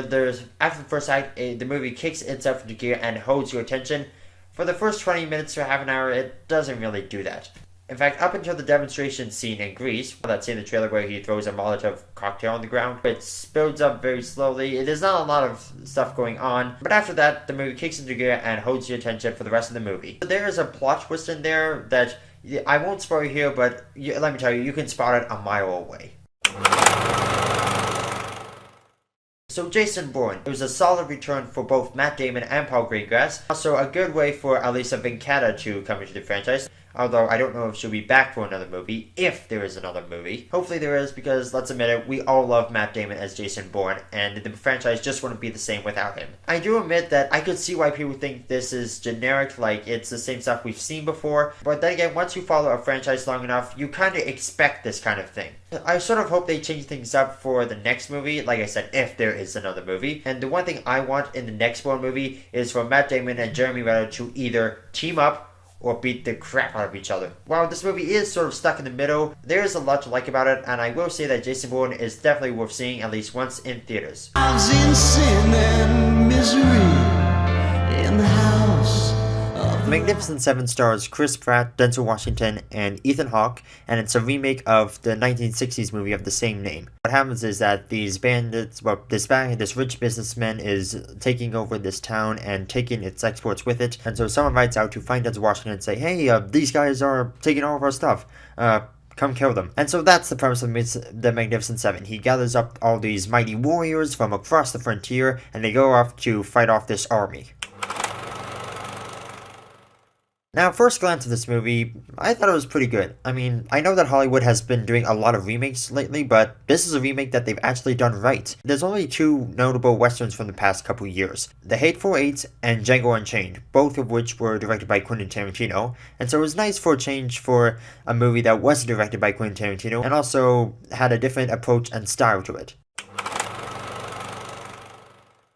after the first act, the movie kicks itself into gear and holds your attention. For the first 20 minutes to half an hour, it doesn't really do that. In fact, up until the demonstration scene in Greece, that scene in the trailer where he throws a Molotov cocktail on the ground, it builds up very slowly. There's not a lot of stuff going on, but after that, the movie kicks into gear and holds your attention for the rest of the movie. There is a plot twist in there that I won't spoil here, but let me tell you, you can spot it a mile away. So Jason Bourne, it was a solid return for both Matt Damon and Paul Greengrass. Also a good way for Alicia Vikander to come into the franchise. Although I don't know if she'll be back for another movie, if there is another movie. Hopefully there is, because let's admit it, we all love Matt Damon as Jason Bourne, and the franchise just wouldn't be the same without him. I do admit that I could see why people think this is generic, like it's the same stuff we've seen before, but then again, once you follow a franchise long enough, you kind of expect this kind of thing. I sort of hope they change things up for the next movie, like I said, if there is another movie. And the one thing I want in the next Bourne movie is for Matt Damon and Jeremy Renner to either team up or beat the crap out of each other. While this movie is sort of stuck in the middle, there is a lot to like about it, and I will say that Jason Bourne is definitely worth seeing at least once in theaters. I was in sin and misery in the house of The Magnificent Seven stars Chris Pratt, Denzel Washington, and Ethan Hawke, and it's a remake of the 1960s movie of the same name. What happens is that these bandits, this rich businessman is taking over this town and taking its exports with it, and so someone writes out to find Denzel Washington and say, hey, these guys are taking all of our stuff. Come kill them. And so that's the premise of the Magnificent Seven. He gathers up all these mighty warriors from across the frontier, and they go off to fight off this army. Now, first glance of this movie, I thought it was pretty good. I mean, I know that Hollywood has been doing a lot of remakes lately, but this is a remake that they've actually done right. There's only two notable westerns from the past couple years, The Hateful Eight and Django Unchained, both of which were directed by Quentin Tarantino, and so it was nice for a change for a movie that wasn't directed by Quentin Tarantino and also had a different approach and style to it.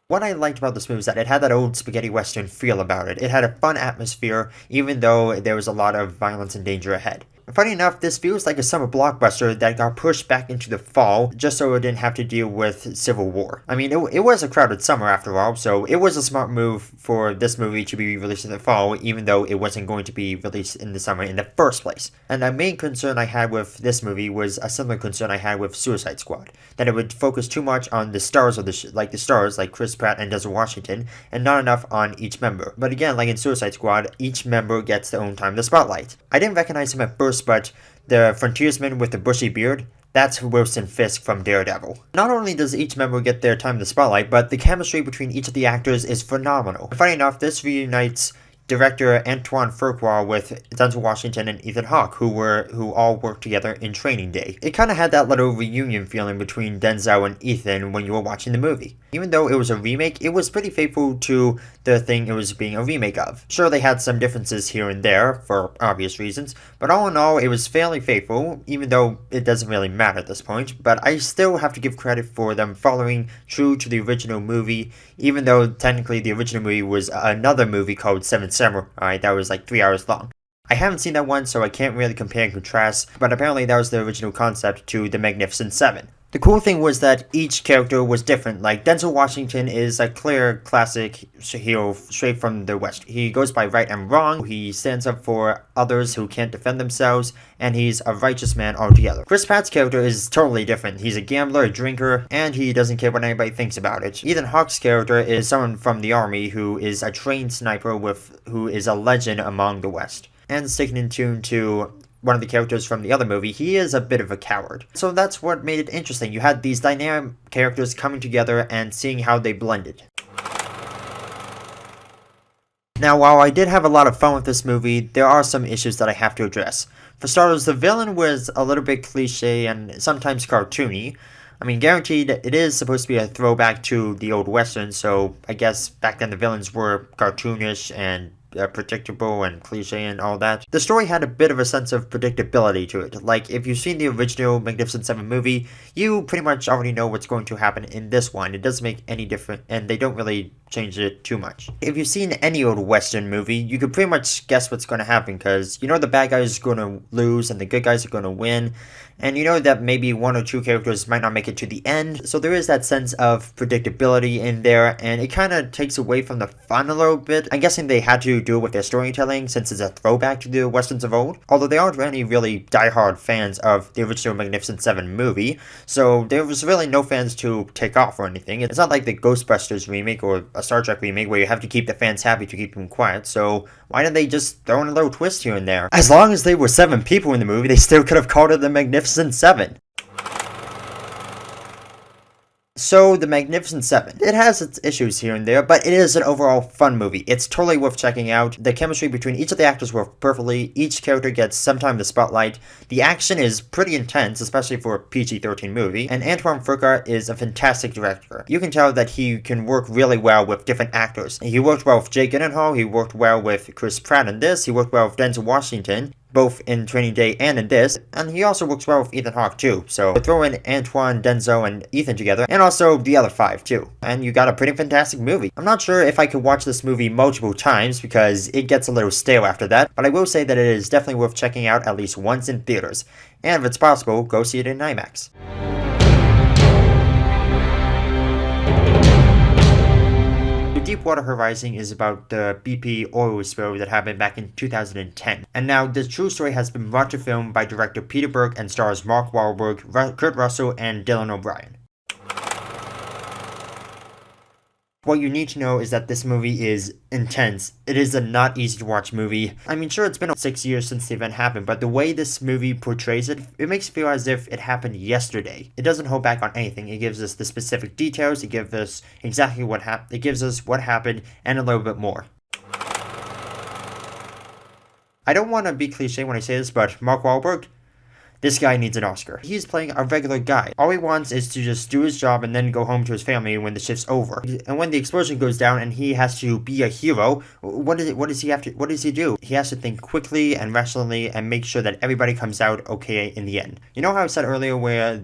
What I liked about this movie is that it had that old spaghetti western feel about it. It had a fun atmosphere, even though there was a lot of violence and danger ahead. Funny enough, this feels like a summer blockbuster that got pushed back into the fall just so it didn't have to deal with Civil War. I mean, it was a crowded summer after all, so it was a smart move for this movie to be released in the fall, even though it wasn't going to be released in the summer in the first place. And the main concern I had with this movie was a similar concern I had with Suicide Squad, that it would focus too much on the stars of the stars like Chris Pratt and Denzel Washington, and not enough on each member. But again, like in Suicide Squad, each member gets their own time in the spotlight. I didn't recognize him at first, but the frontiersman with the bushy beard, that's Wilson Fisk from Daredevil. Not only does each member get their time in the spotlight, but the chemistry between each of the actors is phenomenal. Funny enough, this reunites director Antoine Fuqua with Denzel Washington and Ethan Hawke, who all worked together in Training Day. It kind of had that little reunion feeling between Denzel and Ethan when you were watching the movie. Even though it was a remake, it was pretty faithful to the thing it was being a remake of. Sure, they had some differences here and there, for obvious reasons, but all in all, it was fairly faithful, even though it doesn't really matter at this point, but I still have to give credit for them following true to the original movie, even though technically the original movie was another movie called Seven Samurai that was like 3 hours long. I haven't seen that one, so I can't really compare and contrast, but apparently that was the original concept to The Magnificent Seven. The cool thing was that each character was different. Like, Denzel Washington is a clear classic hero straight from the West. He goes by right and wrong, he stands up for others who can't defend themselves, and he's a righteous man altogether. Chris Pratt's character is totally different. He's a gambler, a drinker, and he doesn't care what anybody thinks about it. Ethan Hawke's character is someone from the army who is a trained sniper who is a legend among the West. And sticking in tune to one of the characters from the other movie, he is a bit of a coward. So that's what made it interesting. You had these dynamic characters coming together and seeing how they blended. Now, while I did have a lot of fun with this movie, there are some issues that I have to address. For starters, the villain was a little bit cliche and sometimes cartoony. I mean, guaranteed, it is supposed to be a throwback to the old Western, so I guess back then the villains were cartoonish and predictable and cliche and all that. The story had a bit of a sense of predictability to it. Like, if you've seen the original Magnificent Seven movie, you pretty much already know what's going to happen in this one. It doesn't make any difference, and they don't really change it too much. If you've seen any old Western movie, you could pretty much guess what's going to happen, because you know the bad guys are going to lose and the good guys are going to win, and you know that maybe one or two characters might not make it to the end, so there is that sense of predictability in there, and it kind of takes away from the fun a little bit. I'm guessing they had to do it with their storytelling, since it's a throwback to the Westerns of old, although they aren't any really diehard fans of the original Magnificent Seven movie, so there was really no fans to take off or anything. It's not like the Ghostbusters remake or a Star Trek remake where you have to keep the fans happy to keep them quiet, so why didn't they just throw in a little twist here and there? As long as they were 7 people in the movie, they still could have called it the Magnificent Seven. So, The Magnificent Seven. It has its issues here and there, but it is an overall fun movie. It's totally worth checking out. The chemistry between each of the actors works perfectly. Each character gets some time in the spotlight. The action is pretty intense, especially for a PG-13 movie. And Antoine Fuqua is a fantastic director. You can tell that he can work really well with different actors. He worked well with Jake Gyllenhaal. He worked well with Chris Pratt in this. He worked well with Denzel Washington, both in Training Day and in this, and he also works well with Ethan Hawke too, so throw in Antoine, Denzel, and Ethan together, and also the other 5 too, and you got a pretty fantastic movie. I'm not sure if I could watch this movie multiple times, because it gets a little stale after that, but I will say that it is definitely worth checking out at least once in theaters, and if it's possible, go see it in IMAX. Deepwater Horizon is about the BP oil spill that happened back in 2010. And now, the true story has been brought to film by director Peter Berg and stars Mark Wahlberg, Kurt Russell, and Dylan O'Brien. What you need to know is that this movie is intense. It is a not easy to watch movie. I mean, sure, it's been 6 years since the event happened, but the way this movie portrays it, it makes it feel as if it happened yesterday. It doesn't hold back on anything. It gives us the specific details, it gives us exactly what happened, it gives us what happened, and a little bit more. I don't want to be cliche when I say this, but Mark Wahlberg, this guy needs an Oscar. He's playing a regular guy. All he wants is to just do his job and then go home to his family when the shift's over. And when the explosion goes down and he has to be a hero, what does he do? He has to think quickly and rationally and make sure that everybody comes out okay in the end. You know how I said earlier where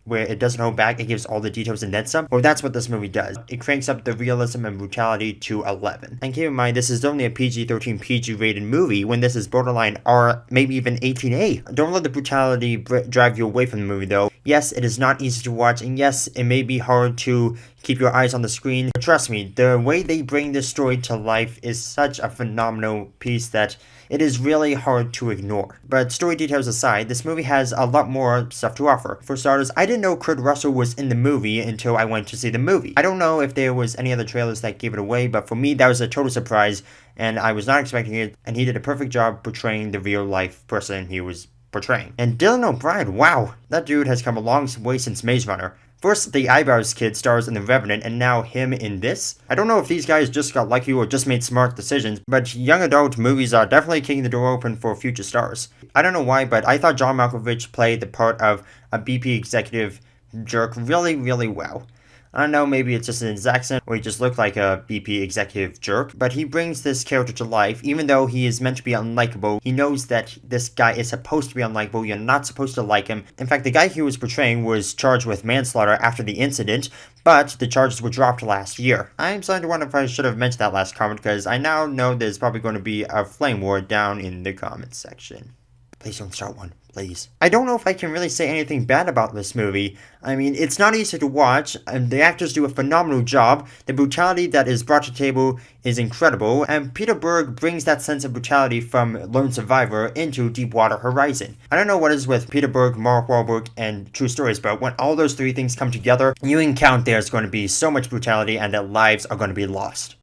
it doesn't hold back, it gives all the details and then some? Well, that's what this movie does. It cranks up the realism and brutality to 11. And keep in mind, this is only a PG-13, PG-rated movie when this is borderline R, maybe even 18A. Don't let the brutality drive you away from the movie though. Yes, it is not easy to watch, and yes, it may be hard to keep your eyes on the screen, but trust me, the way they bring this story to life is such a phenomenal piece that it is really hard to ignore. But story details aside, this movie has a lot more stuff to offer. For starters, I didn't know Kurt Russell was in the movie until I went to see the movie. I don't know if there was any other trailers that gave it away, but for me that was a total surprise, and I was not expecting it, and he did a perfect job portraying the real life person he was portraying. And Dylan O'Brien, wow, that dude has come a long way since Maze Runner. First, the Eyebrows Kid stars in The Revenant, and now him in this? I don't know if these guys just got lucky or just made smart decisions, but young adult movies are definitely kicking the door open for future stars. I don't know why, but I thought John Malkovich played the part of a BP executive jerk really, really well. I don't know, maybe it's just in his accent, or he just looked like a BP executive jerk, but he brings this character to life. Even though he is meant to be unlikable, he knows that this guy is supposed to be unlikable. You're not supposed to like him. In fact, the guy he was portraying was charged with manslaughter after the incident, but the charges were dropped last year. I'm starting to wonder if I should have mentioned that last comment, because I now know there's probably going to be a flame war down in the comments section. Please don't start one, please. I don't know if I can really say anything bad about this movie. I mean, it's not easy to watch, and the actors do a phenomenal job. The brutality that is brought to the table is incredible, and Peter Berg brings that sense of brutality from Lone Survivor into Deepwater Horizon. I don't know what is with Peter Berg, Mark Wahlberg, and True Stories, but when all those three things come together, you can count there's going to be so much brutality and that lives are going to be lost.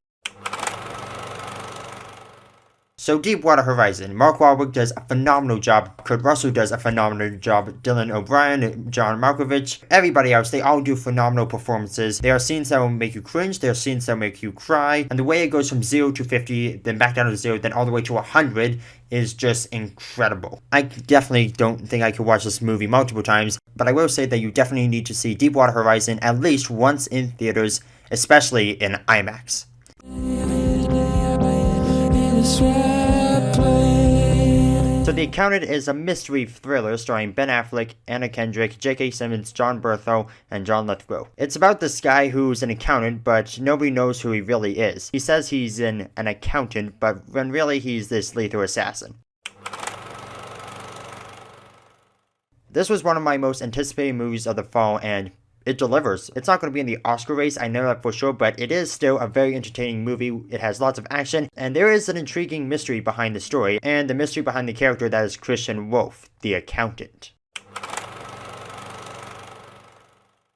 So Deepwater Horizon, Mark Wahlberg does a phenomenal job, Kurt Russell does a phenomenal job, Dylan O'Brien, John Malkovich, everybody else, they all do phenomenal performances. There are scenes that will make you cringe, there are scenes that will make you cry, and the way it goes from 0 to 50, then back down to 0, then all the way to 100 is just incredible. I definitely don't think I could watch this movie multiple times, but I will say that you definitely need to see Deepwater Horizon at least once in theaters, especially in IMAX. So The Accountant is a mystery thriller starring Ben Affleck, Anna Kendrick, J.K. Simmons, Jon Bernthal, and John Lithgow. It's about this guy who's an accountant, but nobody knows who he really is. He says he's an accountant, but when really he's this lethal assassin. This was one of my most anticipated movies of the fall, and it delivers. It's not going to be in the Oscar race, I know that for sure, but it is still a very entertaining movie. It has lots of action, and there is an intriguing mystery behind the story, and the mystery behind the character that is Christian Wolff, the accountant.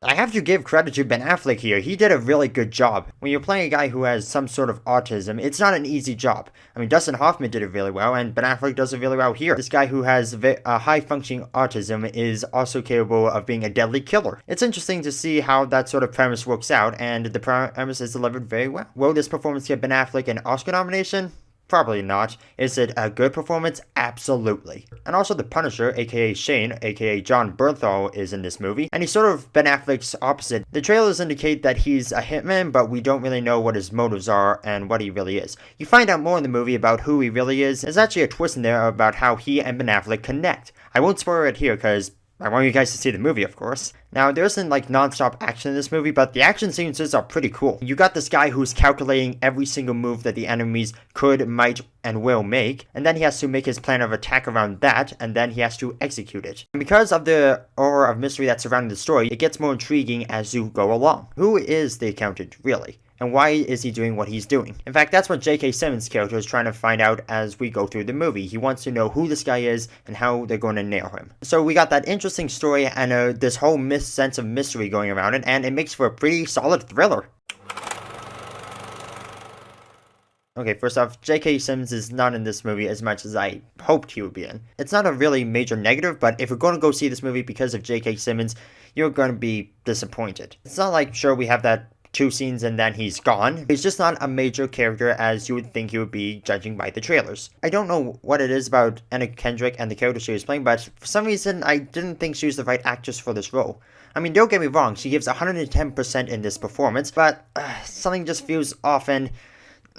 I have to give credit to Ben Affleck here. He did a really good job. When you're playing a guy who has some sort of autism, it's not an easy job. I mean, Dustin Hoffman did it really well, and Ben Affleck does it really well here. This guy who has a high-functioning autism is also capable of being a deadly killer. It's interesting to see how that sort of premise works out, and the premise is delivered very well. Will this performance get Ben Affleck an Oscar nomination? Probably not. Is it a good performance? Absolutely. And also the Punisher, aka Shane, aka Jon Bernthal, is in this movie, and he's sort of Ben Affleck's opposite. The trailers indicate that he's a hitman, but we don't really know what his motives are and what he really is. You find out more in the movie about who he really is. There's actually a twist in there about how he and Ben Affleck connect. I won't spoil it here because I want you guys to see the movie, of course. Now, there isn't like non-stop action in this movie, but the action sequences are pretty cool. You got this guy who's calculating every single move that the enemies could, might, and will make, and then he has to make his plan of attack around that, and then he has to execute it. And because of the aura of mystery that's surrounding the story, it gets more intriguing as you go along. Who is the accountant, really? And why is he doing what he's doing? In fact, that's what J.K. Simmons' character is trying to find out as we go through the movie. He wants to know who this guy is and how they're going to nail him. So we got that interesting story and this whole sense of mystery going around it, and it makes for a pretty solid thriller. Okay, first off, J.K. Simmons is not in this movie as much as I hoped he would be in. It's not a really major negative, but if you're going to go see this movie because of J.K. Simmons, you're going to be disappointed. It's not like, sure, we have that 2 scenes and then he's gone. He's just not a major character as you would think he would be, judging by the trailers. I don't know what it is about Anna Kendrick and the character she was playing, but for some reason I didn't think she was the right actress for this role. I mean, don't get me wrong, she gives 110% in this performance, but something just feels off, and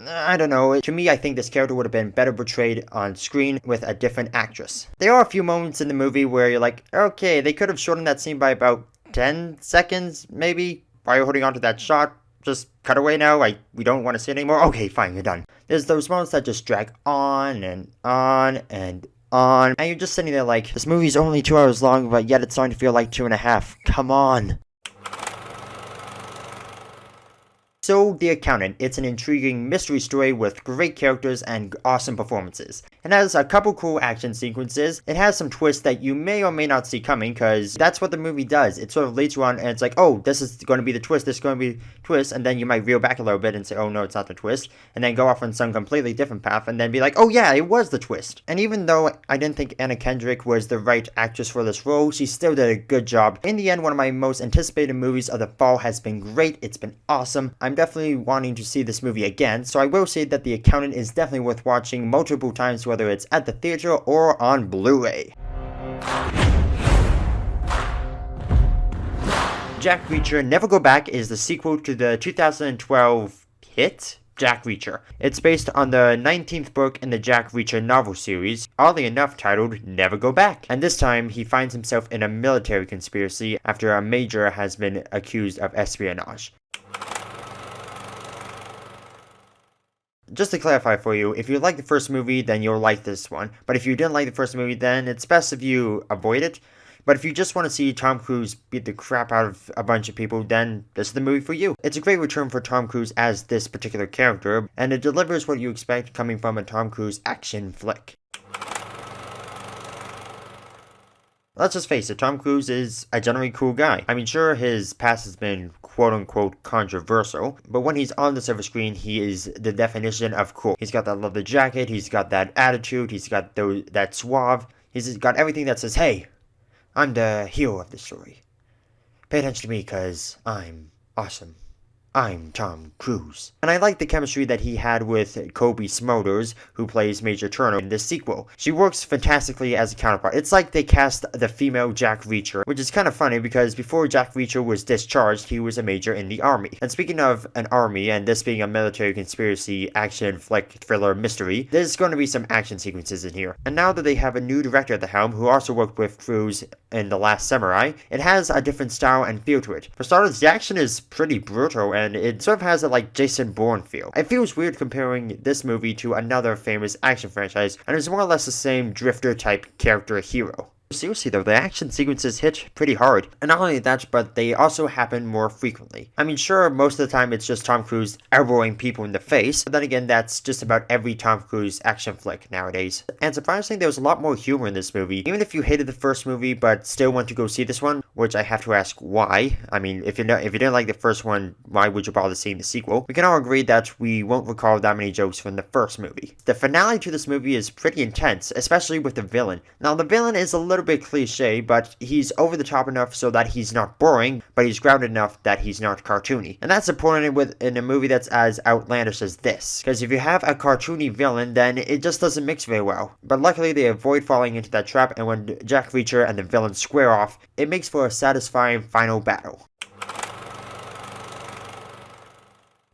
I don't know. To me, I think this character would have been better portrayed on screen with a different actress. There are a few moments in the movie where you're like, okay, they could have shortened that scene by about 10 seconds, maybe. Why are you holding on to that shot? Just cut away now. We don't want to see it anymore. Okay, fine, you're done. There's those moments that just drag on and on and on. And you're just sitting there like, this movie's only 2 hours long, but yet it's starting to feel like 2.5. Come on. So, The Accountant, it's an intriguing mystery story with great characters and awesome performances. It has a couple cool action sequences. It has some twists that you may or may not see coming, because that's what the movie does. It sort of leads you on, and it's like, oh, this is going to be the twist, this is going to be the twist, and then you might reel back a little bit and say, oh no, it's not the twist, and then go off on some completely different path, and then be like, oh yeah, it was the twist. And even though I didn't think Anna Kendrick was the right actress for this role, she still did a good job. In the end, one of my most anticipated movies of the fall has been great. It's been awesome. I'm definitely wanting to see this movie again, so I will say that The Accountant is definitely worth watching multiple times, whether it's at the theater or on Blu-ray. Jack Reacher Never Go Back is the sequel to the 2012 hit Jack Reacher. It's based on the 19th book in the Jack Reacher novel series, oddly enough titled Never Go Back. And this time, he finds himself in a military conspiracy after a major has been accused of espionage. Just to clarify for you, if you like the first movie, then you'll like this one. But if you didn't like the first movie, then it's best if you avoid it. But if you just want to see Tom Cruise beat the crap out of a bunch of people, then this is the movie for you. It's a great return for Tom Cruise as this particular character, and it delivers what you expect coming from a Tom Cruise action flick. Let's just face it, Tom Cruise is a generally cool guy. I mean, sure, his past has been quote-unquote controversial, but when he's on the silver screen, he is the definition of cool. He's got that leather jacket, he's got that attitude, he's got that suave, he's got everything that says, hey, I'm the hero of the story. Pay attention to me, cause I'm awesome. I'm Tom Cruise. And I like the chemistry that he had with Kobe Smulders, who plays Major Turner in this sequel. She works fantastically as a counterpart. It's like they cast the female Jack Reacher, which is kind of funny because before Jack Reacher was discharged, he was a major in the army. And speaking of an army, and this being a military conspiracy action flick thriller mystery, there's going to be some action sequences in here. And now that they have a new director at the helm, who also worked with Cruise in The Last Samurai, it has a different style and feel to it. For starters, the action is pretty brutal, and it sort of has a like Jason Bourne feel. It feels weird comparing this movie to another famous action franchise, and it's more or less the same drifter type character hero. Seriously though, the action sequences hit pretty hard. And not only that, but they also happen more frequently. I mean, sure, most of the time it's just Tom Cruise elbowing people in the face, but then again, that's just about every Tom Cruise action flick nowadays. And surprisingly, there was a lot more humor in this movie. Even if you hated the first movie, but still want to go see this one, which I have to ask why. I mean, if you didn't like the first one, why would you bother seeing the sequel? We can all agree that we won't recall that many jokes from the first movie. The finale to this movie is pretty intense, especially with the villain. Now, the villain is a little bit cliche, but he's over the top enough so that he's not boring, but he's grounded enough that he's not cartoony. And that's important in a movie that's as outlandish as this, because if you have a cartoony villain, then it just doesn't mix very well. But luckily they avoid falling into that trap, and when Jack Reacher and the villain square off, it makes for a satisfying final battle.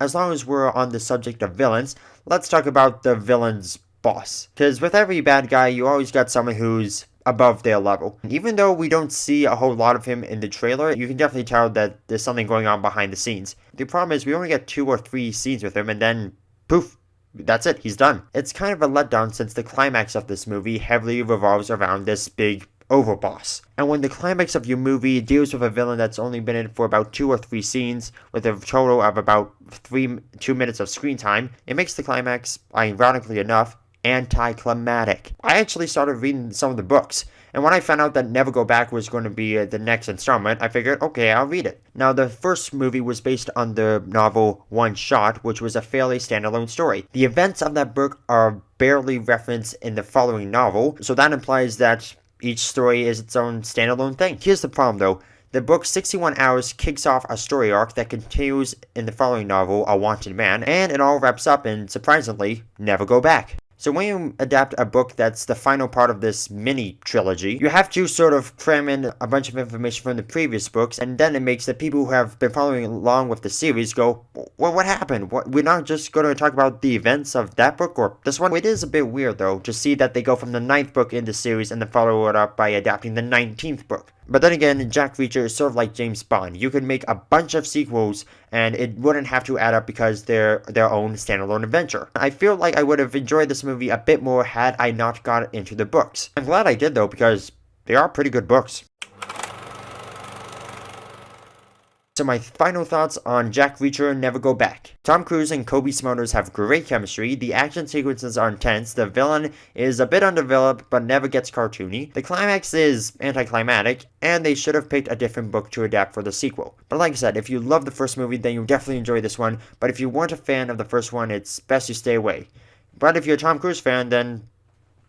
As long as we're on the subject of villains, let's talk about the villain's boss. Because with every bad guy, you always got someone who's above their level. Even though we don't see a whole lot of him in the trailer, you can definitely tell that there's something going on behind the scenes. The problem is we only get 2 or 3 scenes with him, and then poof, that's it, he's done. It's kind of a letdown since the climax of this movie heavily revolves around this big overboss. And when the climax of your movie deals with a villain that's only been in for about 2 or 3 scenes, with a total of about 2 minutes of screen time, it makes the climax, ironically enough, anticlimactic. I actually started reading some of the books, and when I found out that Never Go Back was going to be the next installment, I figured, okay, I'll read it. Now, the first movie was based on the novel One Shot, which was a fairly standalone story. The events of that book are barely referenced in the following novel, so that implies that each story is its own standalone thing. Here's the problem though. The book 61 Hours kicks off a story arc that continues in the following novel, A Wanted Man, and it all wraps up in, surprisingly, Never Go Back. So when you adapt a book that's the final part of this mini trilogy, you have to sort of cram in a bunch of information from the previous books, and then it makes the people who have been following along with the series go, well, what happened? We're not just going to talk about the events of that book or this one? It is a bit weird, though, to see that they go from the 9th book in the series and then follow it up by adapting the 19th book. But then again, Jack Reacher is sort of like James Bond. You could make a bunch of sequels and it wouldn't have to add up because they're their own standalone adventure. I feel like I would have enjoyed this movie a bit more had I not got into the books. I'm glad I did though, because they are pretty good books. So my final thoughts on Jack Reacher, Never Go Back. Tom Cruise and Cobie Smulders have great chemistry, the action sequences are intense, the villain is a bit undeveloped but never gets cartoony, the climax is anticlimactic, and they should have picked a different book to adapt for the sequel. But like I said, if you love the first movie, then you'll definitely enjoy this one, but if you weren't a fan of the first one, it's best you stay away. But if you're a Tom Cruise fan, then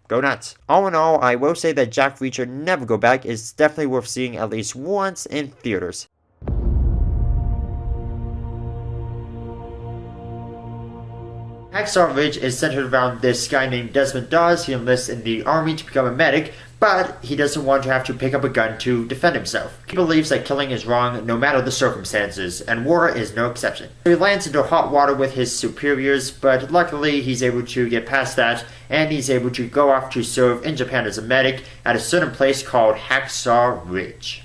go nuts. All in all, I will say that Jack Reacher, Never Go Back is definitely worth seeing at least once in theaters. Hacksaw Ridge is centered around this guy named Desmond Dawes. He enlists in the army to become a medic, but he doesn't want to have to pick up a gun to defend himself. He believes that killing is wrong no matter the circumstances, and war is no exception. So he lands into hot water with his superiors, but luckily he's able to get past that, and he's able to go off to serve in Japan as a medic at a certain place called Hacksaw Ridge.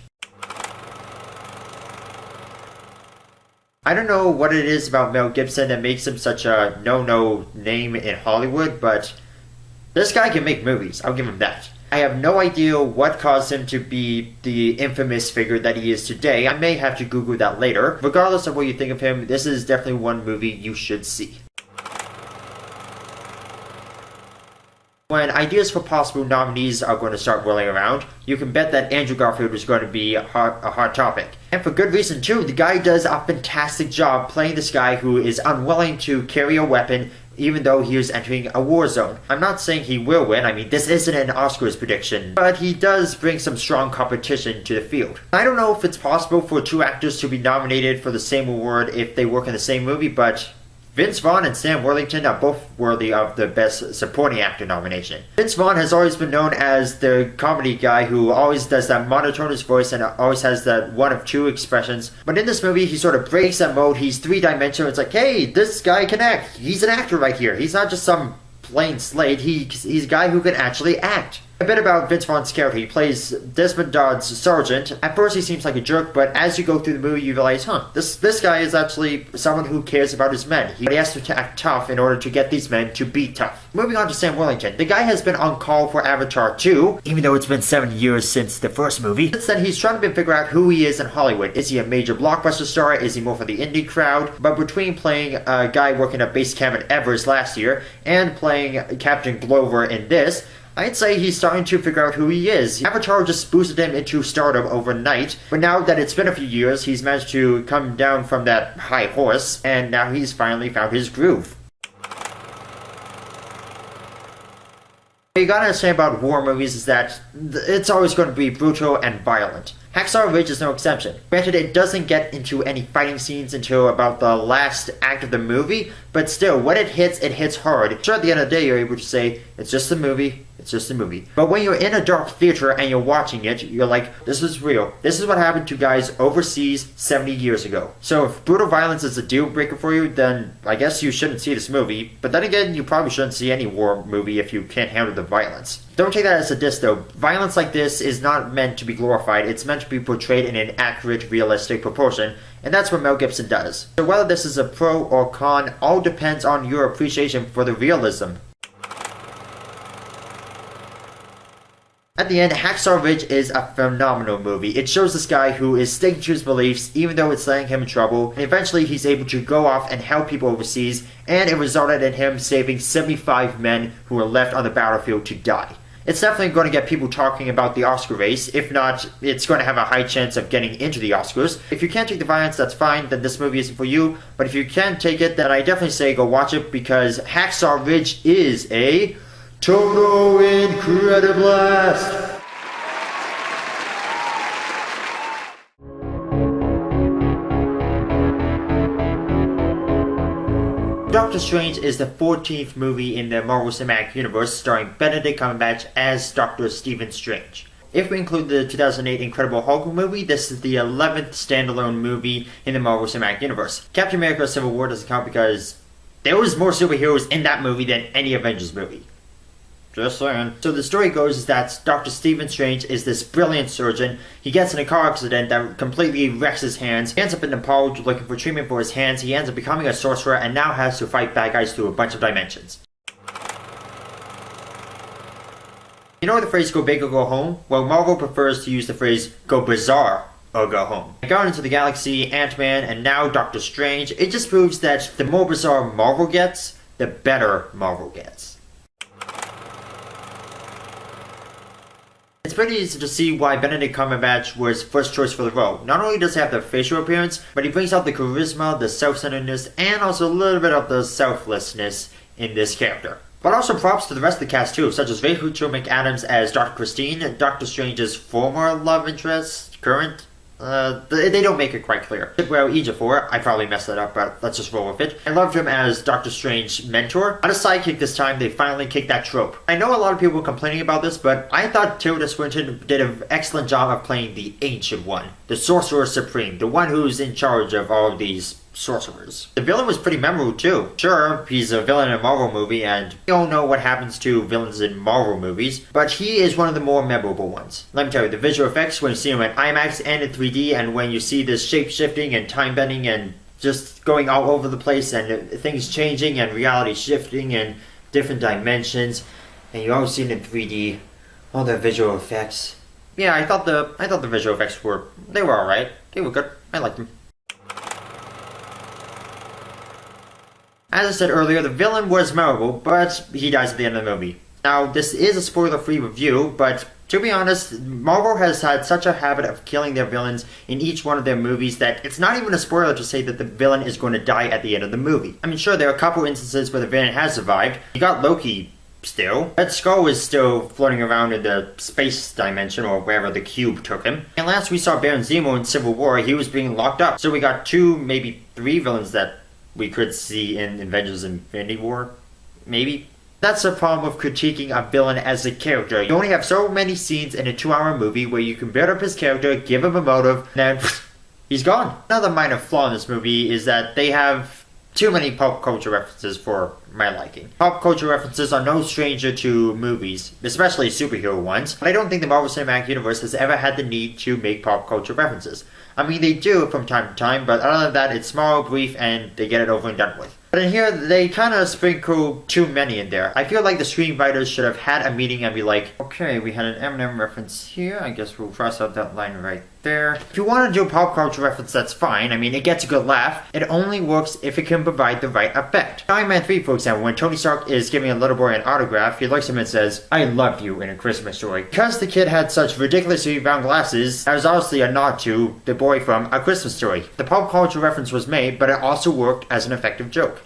I don't know what it is about Mel Gibson that makes him such a no-no name in Hollywood, but this guy can make movies, I'll give him that. I have no idea what caused him to be the infamous figure that he is today. I may have to Google that later. Regardless of what you think of him, this is definitely one movie you should see. When ideas for possible nominees are going to start rolling around, you can bet that Andrew Garfield is going to be a hot topic. And for good reason too. The guy does a fantastic job playing this guy who is unwilling to carry a weapon even though he is entering a war zone. I'm not saying he will win, I mean this isn't an Oscars prediction, but he does bring some strong competition to the field. I don't know if it's possible for two actors to be nominated for the same award if they work in the same movie, but Vince Vaughn and Sam Worthington are both worthy of the Best Supporting Actor nomination. Vince Vaughn has always been known as the comedy guy who always does that monotonous voice and always has that one of two expressions. But in this movie, he sort of breaks that mode. He's three-dimensional. It's like, hey, this guy can act. He's an actor right here. He's not just some plain slate. He's a guy who can actually act. A bit about Vince Vaughn's character. He plays Desmond Dodd's sergeant. At first he seems like a jerk, but as you go through the movie you realize, this guy is actually someone who cares about his men. He has to act tough in order to get these men to be tough. Moving on to Sam Worthington. The guy has been on call for Avatar 2, even though it's been 7 years since the first movie. Since then he's trying to figure out who he is in Hollywood. Is he a major blockbuster star? Is he more for the indie crowd? But between playing a guy working at base camp at Everest last year and playing Captain Glover in this, I'd say he's starting to figure out who he is. Avatar just boosted him into stardom overnight, but now that it's been a few years, he's managed to come down from that high horse, and now he's finally found his groove. What you gotta understand about war movies is that it's always going to be brutal and violent. Hacksaw Ridge is no exception. Granted, it doesn't get into any fighting scenes until about the last act of the movie, but still, when it hits hard. Sure, at the end of the day, you're able to say, it's just a movie, it's just a movie. But when you're in a dark theater and you're watching it, you're like, this is real. This is what happened to guys overseas 70 years ago. So if brutal violence is a deal breaker for you, then I guess you shouldn't see this movie. But then again, you probably shouldn't see any war movie if you can't handle the violence. Don't take that as a diss though. Violence like this is not meant to be glorified, it's meant to be portrayed in an accurate, realistic proportion, and that's what Mel Gibson does. So whether this is a pro or con, all depends on your appreciation for the realism. At the end, Hacksaw Ridge is a phenomenal movie. It shows this guy who is sticking to his beliefs even though it's landing him in trouble, and eventually he's able to go off and help people overseas, and it resulted in him saving 75 men who were left on the battlefield to die. It's definitely going to get people talking about the Oscar race. If not, it's going to have a high chance of getting into the Oscars. If you can't take the violence, that's fine, then this movie isn't for you. But if you can take it, then I definitely say go watch it, because Hacksaw Ridge is a total incrediblast! Doctor Strange is the 14th movie in the Marvel Cinematic Universe starring Benedict Cumberbatch as Dr. Stephen Strange. If we include the 2008 Incredible Hulk movie, this is the 11th standalone movie in the Marvel Cinematic Universe. Captain America Civil War doesn't count because there was more superheroes in that movie than any Avengers movie. Just saying. So the story goes is that Dr. Stephen Strange is this brilliant surgeon. He gets in a car accident that completely wrecks his hands. He ends up in Nepal looking for treatment for his hands. He ends up becoming a sorcerer and now has to fight bad guys through a bunch of dimensions. You know the phrase go big or go home? Well, Marvel prefers to use the phrase go bizarre or go home. Guardians of the Galaxy, Ant-Man, and now Doctor Strange, it just proves that the more bizarre Marvel gets, the better Marvel gets. It's pretty easy to see why Benedict Cumberbatch was first choice for the role. Not only does he have the facial appearance, but he brings out the charisma, the self-centeredness, and also a little bit of the selflessness in this character. But also props to the rest of the cast too, such as Rachel McAdams as Dr. Christine, Doctor Strange's former love interest, current. They don't make it quite clear. Well, Ejiofor, I probably messed that up, but let's just roll with it. I loved him as Doctor Strange's mentor. On a sidekick this time, they finally kicked that trope. I know a lot of people were complaining about this, but I thought Tilda Swinton did an excellent job of playing the Ancient One, the Sorcerer Supreme, the one who's in charge of all of these sorcerers. The villain was pretty memorable too. Sure, he's a villain in a Marvel movie, and we all know what happens to villains in Marvel movies, but he is one of the more memorable ones. Let me tell you, the visual effects when you see him in IMAX and in 3D, and when you see this shape-shifting and time-bending and just going all over the place and things changing and reality shifting and different dimensions, and you always see it in 3D, all the visual effects. Yeah, I thought the visual effects were alright. They were good. I liked them. As I said earlier, the villain was memorable, but he dies at the end of the movie. Now, this is a spoiler-free review, but to be honest, Marvel has had such a habit of killing their villains in each one of their movies that it's not even a spoiler to say that the villain is going to die at the end of the movie. I mean, sure, there are a couple instances where the villain has survived. You got Loki still. Red Skull is still floating around in the space dimension or wherever the cube took him. And last we saw Baron Zemo in Civil War, he was being locked up. So we got 2, maybe 3 villains that we could see in Avengers Infinity War, maybe. That's the problem with critiquing a villain as a character. You only have so many scenes in a 2-hour movie where you can build up his character, give him a motive, and then he's gone. Another minor flaw in this movie is that they have too many pop culture references for my liking. Pop culture references are no stranger to movies, especially superhero ones, but I don't think the Marvel Cinematic Universe has ever had the need to make pop culture references. I mean, they do from time to time, but other than that, it's small, brief, and they get it over and done with. But in here, they kind of sprinkle too many in there. I feel like the screenwriters should have had a meeting and be like, okay, we had an Eminem reference here, I guess we'll cross out that line right there. If you want to do a pop culture reference, that's fine. I mean, it gets a good laugh. It only works if it can provide the right effect. Iron Man 3, for example, when Tony Stark is giving a little boy an autograph, he looks at him and says, I love you in A Christmas Story. Because the kid had such ridiculously round glasses, that was obviously a nod to the boy from A Christmas Story. The pop culture reference was made, but it also worked as an effective joke.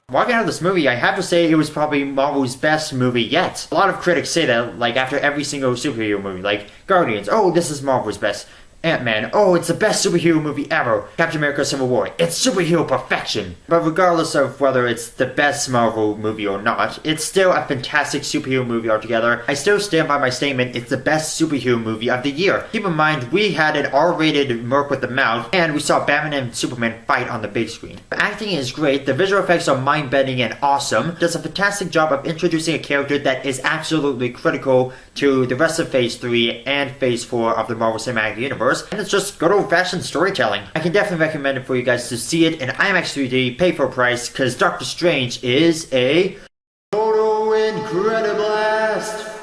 Walking out of this movie, I have to say it was probably Marvel's best movie yet. A lot of critics say that, like, after every single superhero movie, like Guardians, oh, this is Marvel's best. Ant-Man, oh, it's the best superhero movie ever. Captain America Civil War, it's superhero perfection. But regardless of whether it's the best Marvel movie or not, it's still a fantastic superhero movie altogether. I still stand by my statement, it's the best superhero movie of the year. Keep in mind, we had an R-rated Merc with the Mouth, and we saw Batman and Superman fight on the big screen. The acting is great, the visual effects are mind-bending and awesome. It does a fantastic job of introducing a character that is absolutely critical to the rest of Phase 3 and Phase 4 of the Marvel Cinematic Universe. And it's just good old-fashioned storytelling. I can definitely recommend it for you guys to see it in IMAX 3D, pay for a price, because Doctor Strange is a total incrediblast!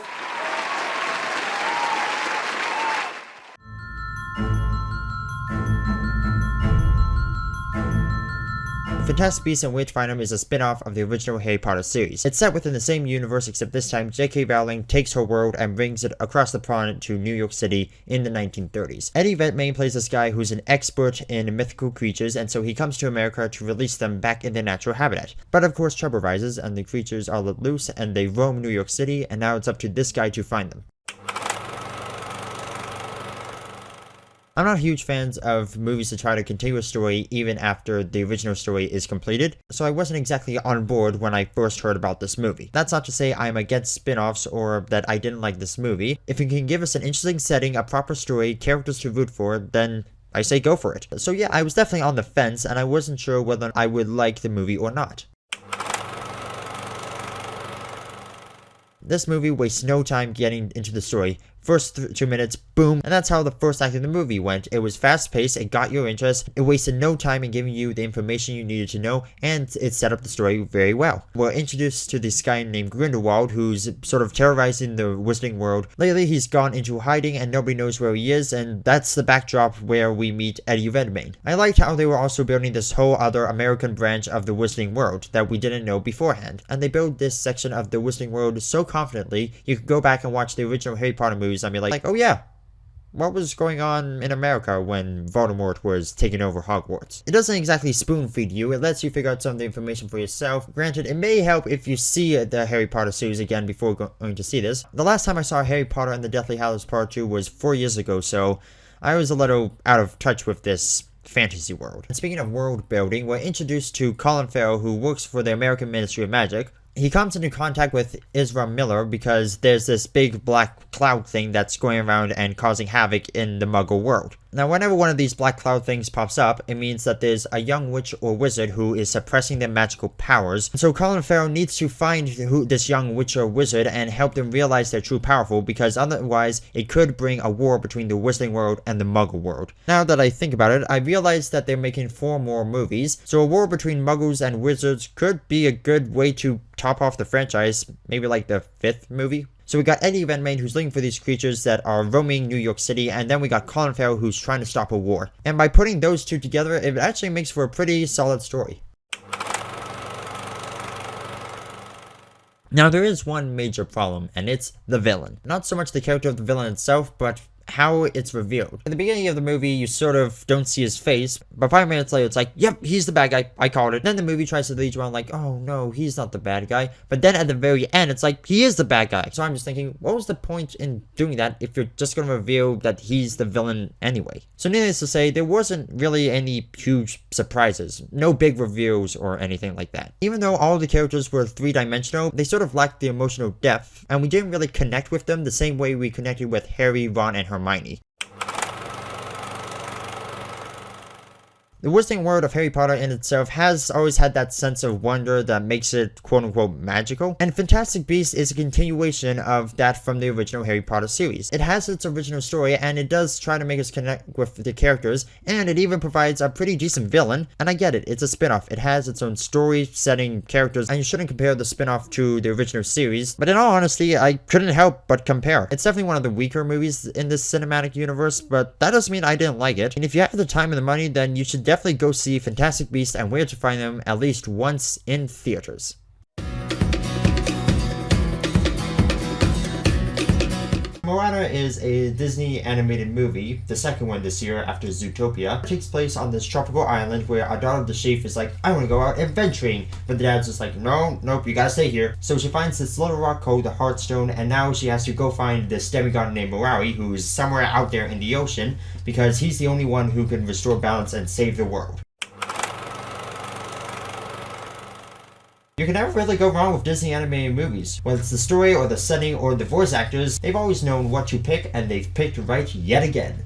Fantastic Beasts and Where to Find Them is a spin-off of the original Harry Potter series. It's set within the same universe, except this time J.K. Rowling takes her world and brings it across the pond to New York City in the 1930s. Eddie Redmayne plays this guy who's an expert in mythical creatures, and so he comes to America to release them back in their natural habitat. But of course trouble rises, and the creatures are let loose, and they roam New York City, and now it's up to this guy to find them. I'm not huge fans of movies that try to continue a story even after the original story is completed, so I wasn't exactly on board when I first heard about this movie. That's not to say I'm against spin-offs or that I didn't like this movie. If it can give us an interesting setting, a proper story, characters to root for, then I say go for it. So yeah, I was definitely on the fence and I wasn't sure whether I would like the movie or not. This movie wastes no time getting into the story. First 2 minutes, boom, and that's how the first act of the movie went. It was fast-paced, it got your interest, it wasted no time in giving you the information you needed to know, and it set up the story very well. We're introduced to this guy named Grindelwald, who's sort of terrorizing the Wizarding World. Lately, he's gone into hiding and nobody knows where he is, and that's the backdrop where we meet Eddie Redmayne. I liked how they were also building this whole other American branch of the Wizarding World that we didn't know beforehand, and they build this section of the Wizarding World so confidently, you could go back and watch the original Harry Potter movies and be like, oh yeah, what was going on in America when Voldemort was taking over Hogwarts? It doesn't exactly spoon feed you, it lets you figure out some of the information for yourself. Granted, it may help if you see the Harry Potter series again before going to see this. The last time I saw Harry Potter and the Deathly Hallows Part 2 was 4 years ago, so I was a little out of touch with this fantasy world. And speaking of world building, we're introduced to Colin Farrell, who works for the American Ministry of Magic. He comes into contact with Ezra Miller because there's this big black cloud thing that's going around and causing havoc in the Muggle world. Now, whenever one of these black cloud things pops up, it means that there's a young witch or wizard who is suppressing their magical powers. So Colin Farrell needs to find this young witch or wizard and help them realize they're true powerful, because otherwise it could bring a war between the Wizarding World and the Muggle world. Now that I think about it, I realize that they're making 4 more movies, so a war between Muggles and wizards could be a good way to top off the franchise, maybe like the 5th movie. So we got Eddie Redmayne, who's looking for these creatures that are roaming New York City, and then we got Colin Farrell, who's trying to stop a war. And by putting those two together, it actually makes for a pretty solid story. Now there is one major problem, and it's the villain. Not so much the character of the villain itself, but how it's revealed. At the beginning of the movie, you sort of don't see his face, but 5 minutes later, it's like, yep, he's the bad guy, I called it. Then the movie tries to lead you on like, oh no, he's not the bad guy. But then at the very end, it's like, he is the bad guy. So I'm just thinking, what was the point in doing that if you're just going to reveal that he's the villain anyway? So needless to say, there wasn't really any huge surprises. No big reveals or anything like that. Even though all the characters were 3-dimensional, they sort of lacked the emotional depth, and we didn't really connect with them the same way we connected with Harry, Ron, and Hermione. The Wizarding World of Harry Potter in itself has always had that sense of wonder that makes it quote-unquote magical, and Fantastic Beasts is a continuation of that from the original Harry Potter series. It has its original story, and it does try to make us connect with the characters, and it even provides a pretty decent villain, and I get it, it's a spin-off. It has its own story, setting, characters, and you shouldn't compare the spin-off to the original series, but in all honesty, I couldn't help but compare. It's definitely one of the weaker movies in this cinematic universe, but that doesn't mean I didn't like it, and if you have the time and the money, then you should definitely go see Fantastic Beasts and Where to Find Them at least once in theaters. Moana is a Disney animated movie, the second one this year after Zootopia. It takes place on this tropical island where Adara the sheep is like, I want to go out adventuring. But the dad's just like, nope, you gotta stay here. So she finds this little rock called the Heartstone, and now she has to go find this demigod named Moraui, who is somewhere out there in the ocean, because he's the only one who can restore balance and save the world. You can never really go wrong with Disney animated movies. Whether it's the story or the setting or the voice actors, they've always known what to pick, and they've picked right yet again.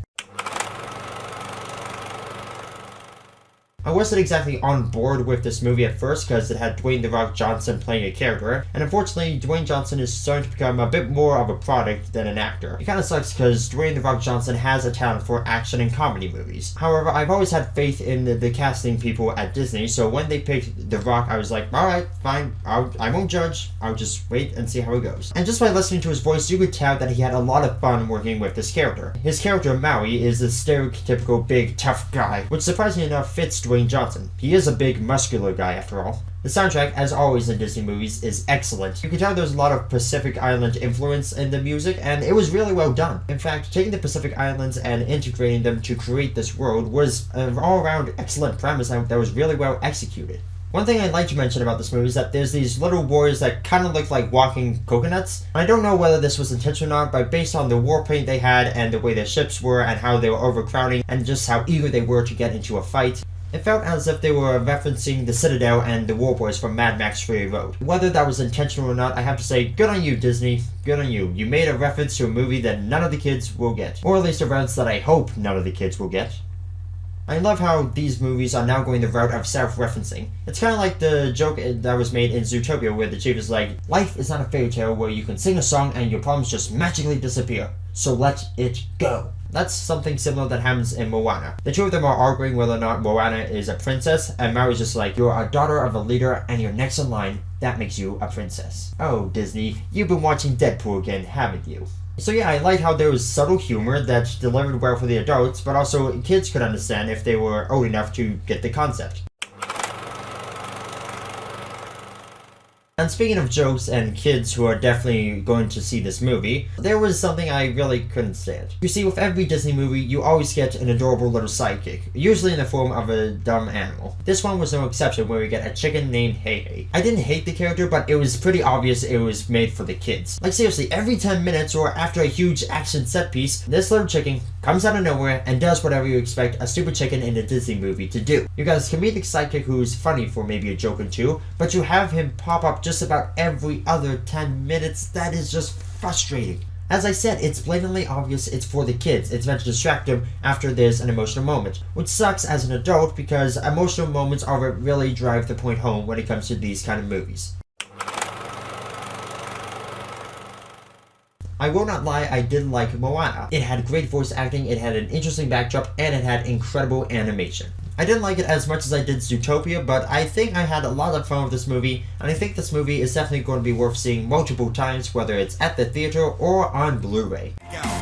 I wasn't exactly on board with this movie at first because it had Dwayne "The Rock" Johnson playing a character, and unfortunately Dwayne Johnson is starting to become a bit more of a product than an actor. It kinda sucks because Dwayne "The Rock" Johnson has a talent for action and comedy movies. However, I've always had faith in the casting people at Disney, so when they picked The Rock, I was like, alright, fine, I won't judge, I'll just wait and see how it goes. And just by listening to his voice, you could tell that he had a lot of fun working with this character. His character, Maui, is a stereotypical big, tough guy, which surprisingly enough fits Dwayne Johnson. He is a big, muscular guy after all. The soundtrack, as always in Disney movies, is excellent. You can tell there's a lot of Pacific Island influence in the music, and it was really well done. In fact, taking the Pacific Islands and integrating them to create this world was an all-around excellent premise that was really well executed. One thing I'd like to mention about this movie is that there's these little warriors that kind of look like walking coconuts. I don't know whether this was intentional or not, but based on the war paint they had and the way their ships were and how they were overcrowding and just how eager they were to get into a fight, it felt as if they were referencing the Citadel and the War Boys from Mad Max Fury Road. Whether that was intentional or not, I have to say, good on you, Disney. Good on you. You made a reference to a movie that none of the kids will get. Or at least a reference that I hope none of the kids will get. I love how these movies are now going the route of self-referencing. It's kind of like the joke that was made in Zootopia where the chief is like, life is not a fairy tale where you can sing a song and your problems just magically disappear. So let it go. That's something similar that happens in Moana. The two of them are arguing whether or not Moana is a princess, and Maui's just like, you're a daughter of a leader and you're next in line. That makes you a princess. Oh, Disney, you've been watching Deadpool again, haven't you? So yeah, I like how there was subtle humor that delivered well for the adults, but also kids could understand if they were old enough to get the concept. And speaking of jokes and kids who are definitely going to see this movie, there was something I really couldn't stand. You see, with every Disney movie, you always get an adorable little sidekick, usually in the form of a dumb animal. This one was no exception, where we get a chicken named Hey Hey. I didn't hate the character, but it was pretty obvious it was made for the kids. Like seriously, every 10 minutes or after a huge action set piece, this little chicken comes out of nowhere and does whatever you expect a stupid chicken in a Disney movie to do. You got this comedic sidekick who's funny for maybe a joke or two, but you have him pop up just about every other 10 minutes. That is just frustrating. As I said, it's blatantly obvious it's for the kids. It's meant to distract them after there's an emotional moment, which sucks as an adult because emotional moments are what really drive the point home when it comes to these kind of movies. I will not lie, I did like Moana. It had great voice acting, it had an interesting backdrop, and it had incredible animation. I didn't like it as much as I did Zootopia, but I think I had a lot of fun with this movie, and I think this movie is definitely going to be worth seeing multiple times, whether it's at the theater or on Blu-ray.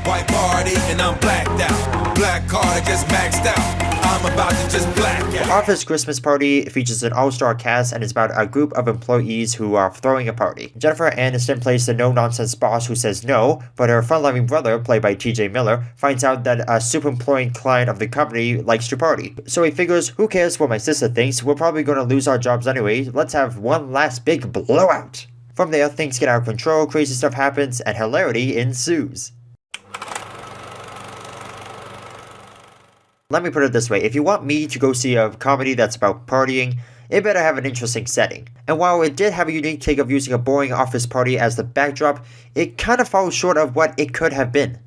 White party and I'm blacked out. Black card just maxed out. I'm about to just black out. Arthur's Christmas Party features an all-star cast and is about a group of employees who are throwing a party. Jennifer Aniston plays the no-nonsense boss who says no, but her fun-loving brother, played by TJ Miller, finds out that a super-employed client of the company likes to party. So he figures, who cares what my sister thinks, we're probably going to lose our jobs anyway, let's have one last big blowout. From there, things get out of control, crazy stuff happens, and hilarity ensues. Let me put it this way, if you want me to go see a comedy that's about partying, it better have an interesting setting. And while it did have a unique take of using a boring office party as the backdrop, it kind of falls short of what it could have been.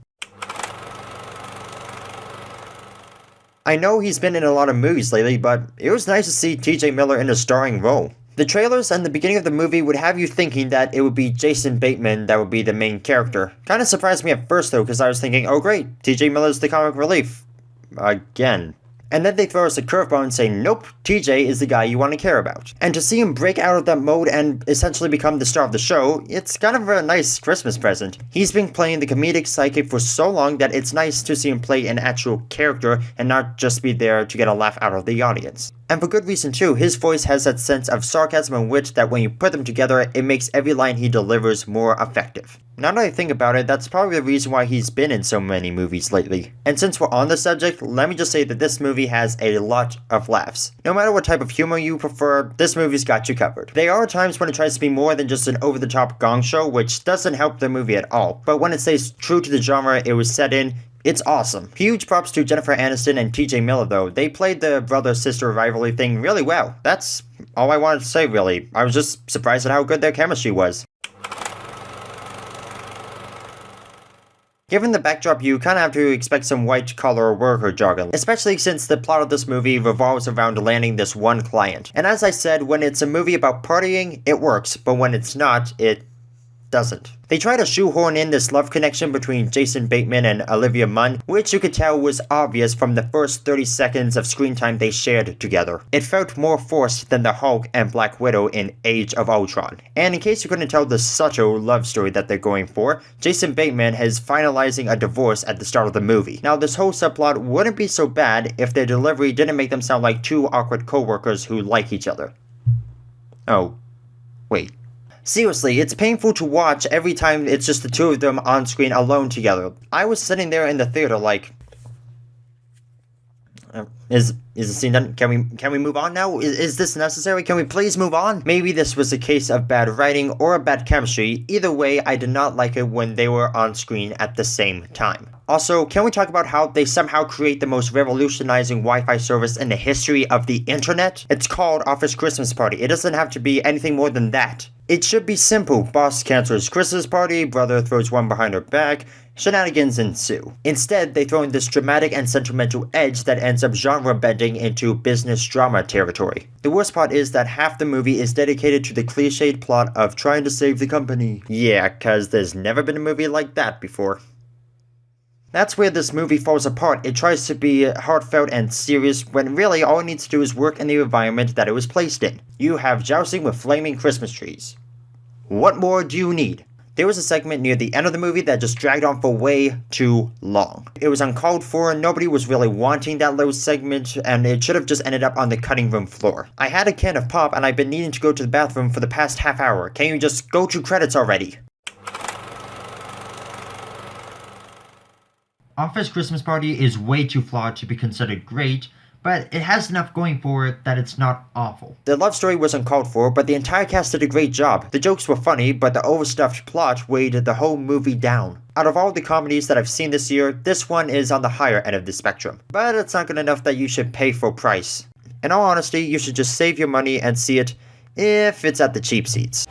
I know he's been in a lot of movies lately, but it was nice to see TJ Miller in a starring role. The trailers and the beginning of the movie would have you thinking that it would be Jason Bateman that would be the main character. Kinda surprised me at first though, because I was thinking, oh great, TJ Miller's the comic relief. Again. And then they throw us a curveball and say, nope, TJ is the guy you want to care about. And to see him break out of that mode and essentially become the star of the show, it's kind of a nice Christmas present. He's been playing the comedic sidekick for so long that it's nice to see him play an actual character and not just be there to get a laugh out of the audience. And for good reason too, his voice has that sense of sarcasm and wit that when you put them together, it makes every line he delivers more effective. Now that I think about it, that's probably the reason why he's been in so many movies lately. And since we're on the subject, let me just say that this movie has a lot of laughs. No matter what type of humor you prefer, this movie's got you covered. There are times when it tries to be more than just an over-the-top gong show, which doesn't help the movie at all. But when it stays true to the genre it was set in, it's awesome. Huge props to Jennifer Aniston and TJ Miller though. They played the brother-sister rivalry thing really well. That's all I wanted to say really. I was just surprised at how good their chemistry was. Given the backdrop, you kinda have to expect some white-collar worker jargon, especially since the plot of this movie revolves around landing this one client. And as I said, when it's a movie about partying, it works, but when it's not, it doesn't. They try to shoehorn in this love connection between Jason Bateman and Olivia Munn, which you could tell was obvious from the first 30 seconds of screen time they shared together. It felt more forced than the Hulk and Black Widow in Age of Ultron. And in case you couldn't tell the subtle love story that they're going for, Jason Bateman is finalizing a divorce at the start of the movie. Now this whole subplot wouldn't be so bad if their delivery didn't make them sound like two awkward co-workers who like each other. Oh, wait. Seriously, it's painful to watch every time it's just the two of them on screen alone together. I was sitting there in the theater like... Is the scene done? Can we move on now? Is this necessary? Can we please move on? Maybe this was a case of bad writing or bad chemistry. Either way, I did not like it when they were on screen at the same time. Also, can we talk about how they somehow create the most revolutionizing Wi-Fi service in the history of the internet? It's called Office Christmas Party. It doesn't have to be anything more than that. It should be simple. Boss cancels Christmas party, brother throws one behind her back, shenanigans ensue. Instead, they throw in this dramatic and sentimental edge that ends up genre bending into business drama territory. The worst part is that half the movie is dedicated to the cliched plot of trying to save the company. Yeah, cause there's never been a movie like that before. That's where this movie falls apart. It tries to be heartfelt and serious when really all it needs to do is work in the environment that it was placed in. You have jousting with flaming Christmas trees. What more do you need? There was a segment near the end of the movie that just dragged on for way too long. It was uncalled for, and nobody was really wanting that little segment, and it should have just ended up on the cutting room floor. I had a can of pop, and I've been needing to go to the bathroom for the past half hour. Can you just go to credits already? Office Christmas Party is way too flawed to be considered great, but it has enough going for it that it's not awful. The love story was uncalled for, but the entire cast did a great job. The jokes were funny, but the overstuffed plot weighed the whole movie down. Out of all the comedies that I've seen this year, this one is on the higher end of the spectrum. But it's not good enough that you should pay full price. In all honesty, you should just save your money and see it if it's at the cheap seats.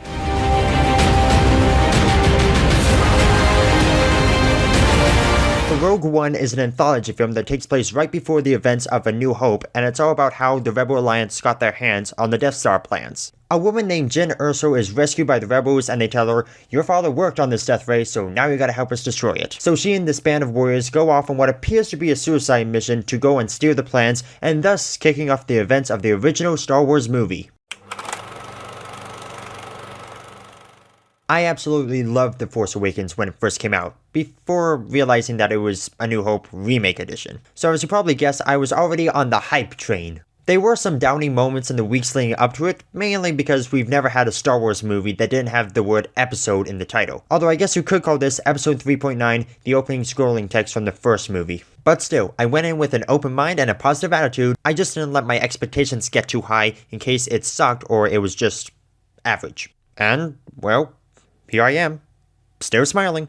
Rogue One is an anthology film that takes place right before the events of A New Hope, and it's all about how the Rebel Alliance got their hands on the Death Star plans. A woman named Jyn Erso is rescued by the rebels, and they tell her, "Your father worked on this death ray, so now you gotta help us destroy it." So she and this band of warriors go off on what appears to be a suicide mission to go and steer the plans, and thus kicking off the events of the original Star Wars movie. I absolutely loved The Force Awakens when it first came out, before realizing that it was A New Hope Remake Edition. So as you probably guessed, I was already on the hype train. There were some downing moments in the weeks leading up to it, mainly because we've never had a Star Wars movie that didn't have the word episode in the title. Although I guess you could call this episode 3.9 the opening scrolling text from the first movie. But still, I went in with an open mind and a positive attitude. I just didn't let my expectations get too high in case it sucked or it was just average. And, well, here I am, still smiling.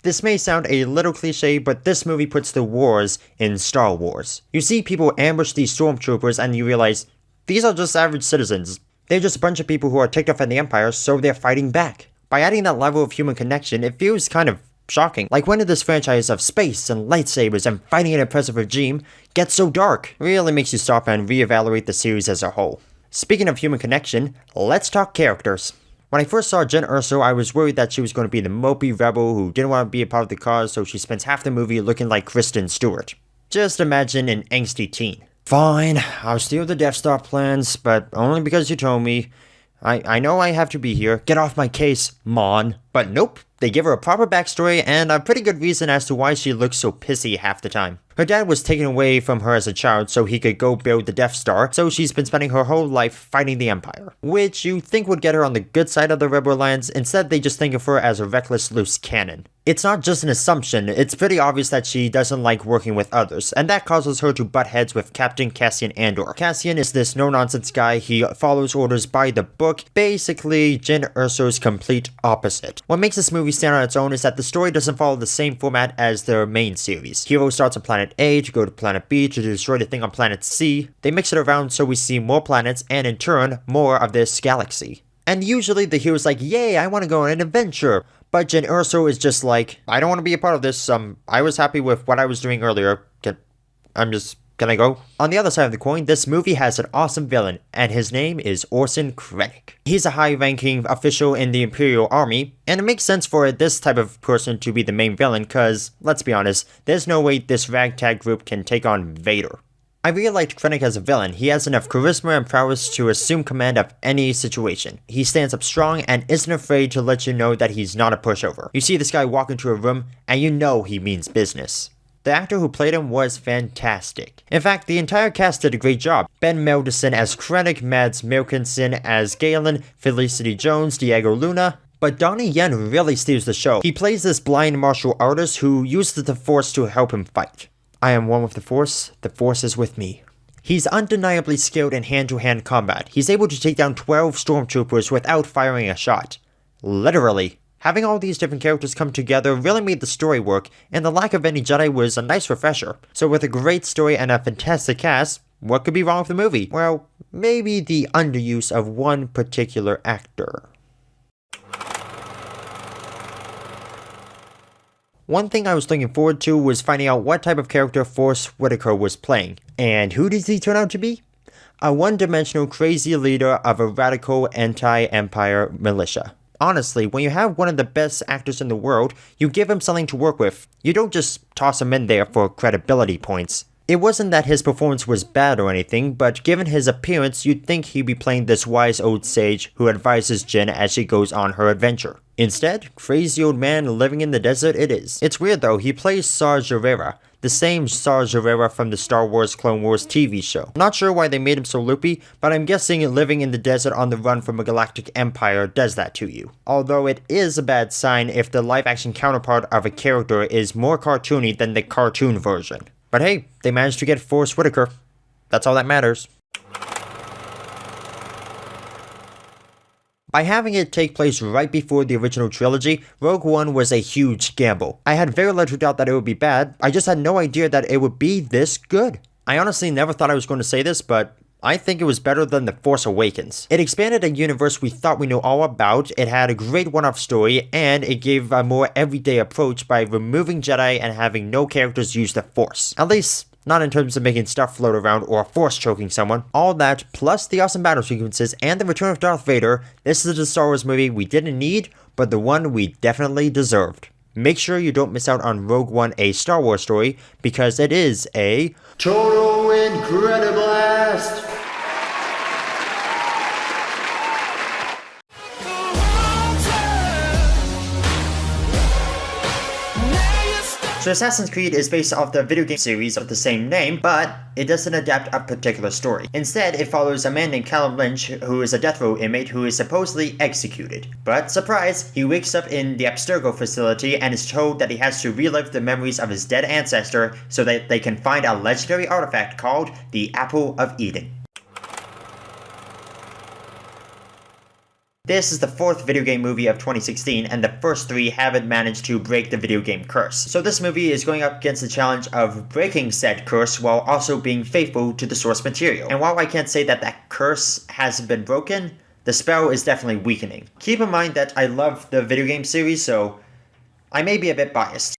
This may sound a little cliche, but this movie puts the wars in Star Wars. You see people ambush these stormtroopers and you realize, these are just average citizens. They're just a bunch of people who are ticked off at the Empire, so they're fighting back. By adding that level of human connection, it feels kind of shocking. Like, when did this franchise of space and lightsabers and fighting an oppressive regime get so dark? Really makes you stop and reevaluate the series as a whole. Speaking of human connection, let's talk characters. When I first saw Jyn Erso, I was worried that she was going to be the mopey rebel who didn't want to be a part of the cause, so she spends half the movie looking like Kristen Stewart. Just imagine an angsty teen. Fine, I'll steal the Death Star plans, but only because you told me. I know I have to be here. Get off my case, Mon. But nope, they give her a proper backstory and a pretty good reason as to why she looks so pissy half the time. Her dad was taken away from her as a child so he could go build the Death Star, so she's been spending her whole life fighting the Empire. Which you think would get her on the good side of the Rebel Alliance, instead they just think of her as a reckless loose cannon. It's not just an assumption, it's pretty obvious that she doesn't like working with others, and that causes her to butt heads with Captain Cassian Andor. Cassian is this no-nonsense guy, he follows orders by the book, basically Jyn Erso's complete opposite. What makes this movie stand on its own is that the story doesn't follow the same format as their main series. Hero starts on planet A to go to planet B to destroy the thing on planet C. They mix it around so we see more planets and in turn, more of this galaxy. And usually the hero's like, yay, I want to go on an adventure. But Jyn Erso is just like, I don't want to be a part of this, I was happy with what I was doing earlier, can I go? On the other side of the coin, this movie has an awesome villain, and his name is Orson Krennic. He's a high-ranking official in the Imperial Army, and it makes sense for this type of person to be the main villain, cause, let's be honest, there's no way this ragtag group can take on Vader. I really liked Krennic as a villain. He has enough charisma and prowess to assume command of any situation. He stands up strong and isn't afraid to let you know that he's not a pushover. You see this guy walk into a room, and you know he means business. The actor who played him was fantastic. In fact, the entire cast did a great job. Ben Mendelsohn as Krennic, Mads Mikkelsen as Galen, Felicity Jones, Diego Luna, But Donnie Yen really steals the show. He plays this blind martial artist who uses the Force to help him fight. I am one with the Force is with me. He's undeniably skilled in hand-to-hand combat. He's able to take down 12 stormtroopers without firing a shot. Literally. Having all these different characters come together really made the story work, and the lack of any Jedi was a nice refresher. So with a great story and a fantastic cast, what could be wrong with the movie? Well, maybe the underuse of one particular actor. One thing I was looking forward to was finding out what type of character Forrest Whitaker was playing. And who does he turn out to be? A one-dimensional crazy leader of a radical anti-empire militia. Honestly, when you have one of the best actors in the world, you give him something to work with. You don't just toss him in there for credibility points. It wasn't that his performance was bad or anything, but given his appearance, you'd think he'd be playing this wise old sage who advises Jyn as she goes on her adventure. Instead, crazy old man living in the desert it is. It's weird though, he plays Saw Gerrera, the same Saw Gerrera from the Star Wars Clone Wars TV show. Not sure why they made him so loopy, but I'm guessing living in the desert on the run from a galactic empire does that to you. Although it is a bad sign if the live-action counterpart of a character is more cartoony than the cartoon version. But hey, they managed to get Forrest Whitaker. That's all that matters. By having it take place right before the original trilogy, Rogue One was a huge gamble. I had very little doubt that it would be bad, I just had no idea that it would be this good. I honestly never thought I was going to say this, but I think it was better than The Force Awakens. It expanded a universe we thought we knew all about, it had a great one-off story, and it gave a more everyday approach by removing Jedi and having no characters use the Force. At least, not in terms of making stuff float around or force choking someone. All that, plus the awesome battle sequences and the return of Darth Vader, this is the Star Wars movie we didn't need, but the one we definitely deserved. Make sure you don't miss out on Rogue One, a Star Wars story, because it is a Total Incrediblast! So Assassin's Creed is based off the video game series of the same name, but it doesn't adapt a particular story. Instead, it follows a man named Callum Lynch, who is a death row inmate who is supposedly executed. But surprise, he wakes up in the Abstergo facility and is told that he has to relive the memories of his dead ancestor so that they can find a legendary artifact called the Apple of Eden. This is the fourth video game movie of 2016, and the first three haven't managed to break the video game curse. So this movie is going up against the challenge of breaking said curse while also being faithful to the source material. And while I can't say that that curse hasn't been broken, the spell is definitely weakening. Keep in mind that I love the video game series, so I may be a bit biased.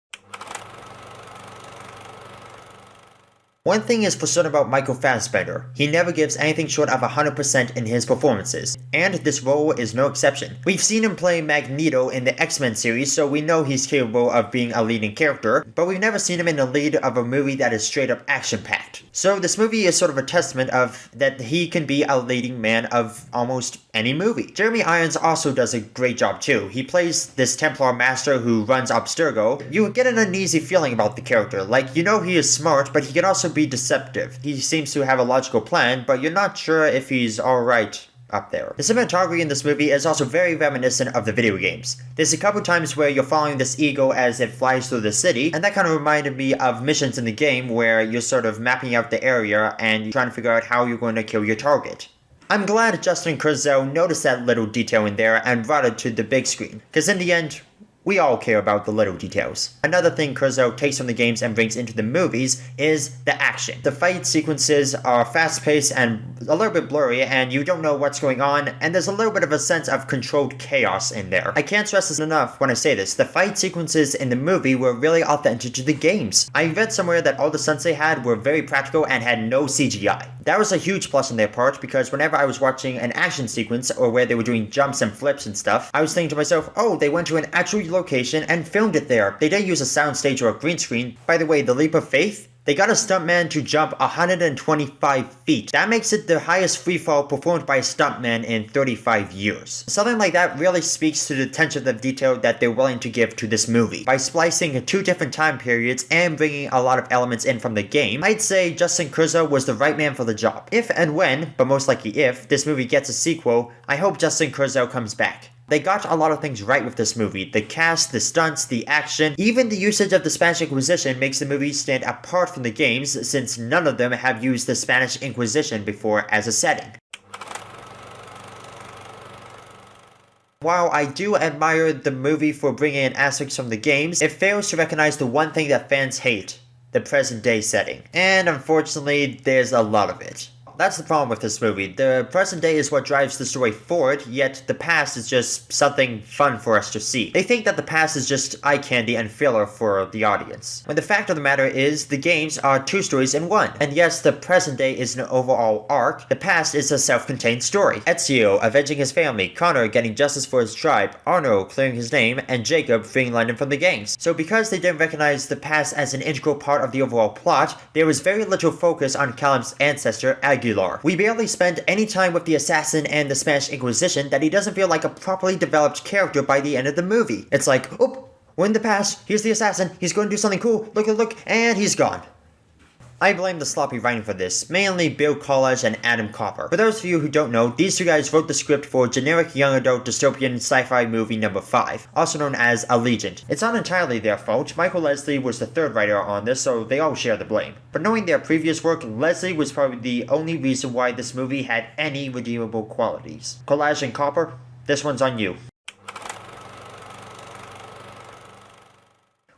One thing is for certain about Michael Fassbender, he never gives anything short of 100% in his performances, and this role is no exception. We've seen him play Magneto in the X-Men series, so we know he's capable of being a leading character, but we've never seen him in the lead of a movie that is straight up action-packed. So this movie is sort of a testament of that he can be a leading man of almost any movie. Jeremy Irons also does a great job too. He plays this Templar master who runs Abstergo. You get an uneasy feeling about the character, like you know he is smart, but he can also be deceptive. He seems to have a logical plan, but you're not sure if he's alright up there. The cinematography in this movie is also very reminiscent of the video games. There's a couple times where you're following this eagle as it flies through the city, and that kind of reminded me of missions in the game where you're sort of mapping out the area and you're trying to figure out how you're going to kill your target. I'm glad Justin Kurzel noticed that little detail in there and brought it to the big screen, because in the end, we all care about the little details. Another thing Kurzel takes from the games and brings into the movies is the action. The fight sequences are fast-paced and a little bit blurry, and you don't know what's going on, and there's a little bit of a sense of controlled chaos in there. I can't stress this enough when I say this. The fight sequences in the movie were really authentic to the games. I read somewhere that all the stunts they had were very practical and had no CGI. That was a huge plus on their part, because whenever I was watching an action sequence or where they were doing jumps and flips and stuff, I was thinking to myself, oh, they went to an actual location and filmed it there. They didn't use a soundstage or a green screen. By the way, the leap of faith? They got a stuntman to jump 125 feet. That makes it the highest freefall performed by a stuntman in 35 years. Something like that really speaks to the attention of detail that they're willing to give to this movie. By splicing two different time periods and bringing a lot of elements in from the game, I'd say Justin Kurzel was the right man for the job. If and when, but most likely if, this movie gets a sequel, I hope Justin Kurzel comes back. They got a lot of things right with this movie. The cast, the stunts, the action, even the usage of the Spanish Inquisition makes the movie stand apart from the games since none of them have used the Spanish Inquisition before as a setting. While I do admire the movie for bringing in aspects from the games, it fails to recognize the one thing that fans hate, the present day setting. And unfortunately, there's a lot of it. That's the problem with this movie. The present day is what drives the story forward, yet the past is just something fun for us to see. They think that the past is just eye candy and filler for the audience. When the fact of the matter is, the games are two stories in one. And yes, the present day is an overall arc, the past is a self-contained story. Ezio avenging his family, Connor getting justice for his tribe, Arno clearing his name, and Jacob freeing London from the gangs. So because they didn't recognize the past as an integral part of the overall plot, there was very little focus on Callum's ancestor, Aguilar. We barely spend any time with the assassin and the Spanish Inquisition that he doesn't feel like a properly developed character by the end of the movie. It's like, oh, we're in the past, here's the assassin, he's going to do something cool, look, and he's gone. I blame the sloppy writing for this, mainly Bill Collage and Adam Copper. For those of you who don't know, these two guys wrote the script for generic young adult dystopian sci-fi movie number 5, also known as Allegiant. It's not entirely their fault, Michael Leslie was the third writer on this, so they all share the blame. But knowing their previous work, Leslie was probably the only reason why this movie had any redeemable qualities. Collage and Copper, this one's on you.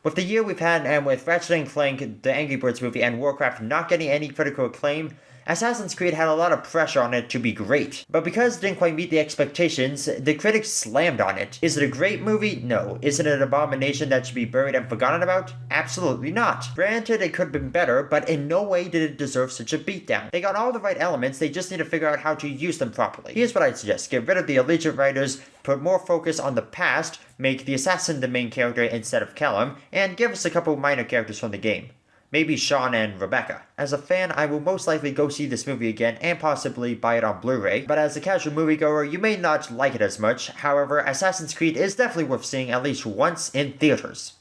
With the year we've had, and with Ratchet & Clank, the Angry Birds movie, and Warcraft not getting any critical acclaim, Assassin's Creed had a lot of pressure on it to be great. But because it didn't quite meet the expectations, the critics slammed on it. Is it a great movie? No. Is it an abomination that should be buried and forgotten about? Absolutely not. Granted, it could have been better, but in no way did it deserve such a beatdown. They got all the right elements, they just need to figure out how to use them properly. Here's what I'd suggest. Get rid of the Allegiant writers, put more focus on the past, make the assassin the main character instead of Callum, and give us a couple minor characters from the game. Maybe Sean and Rebecca. As a fan, I will most likely go see this movie again and possibly buy it on Blu-ray, but as a casual moviegoer, you may not like it as much. However, Assassin's Creed is definitely worth seeing at least once in theaters.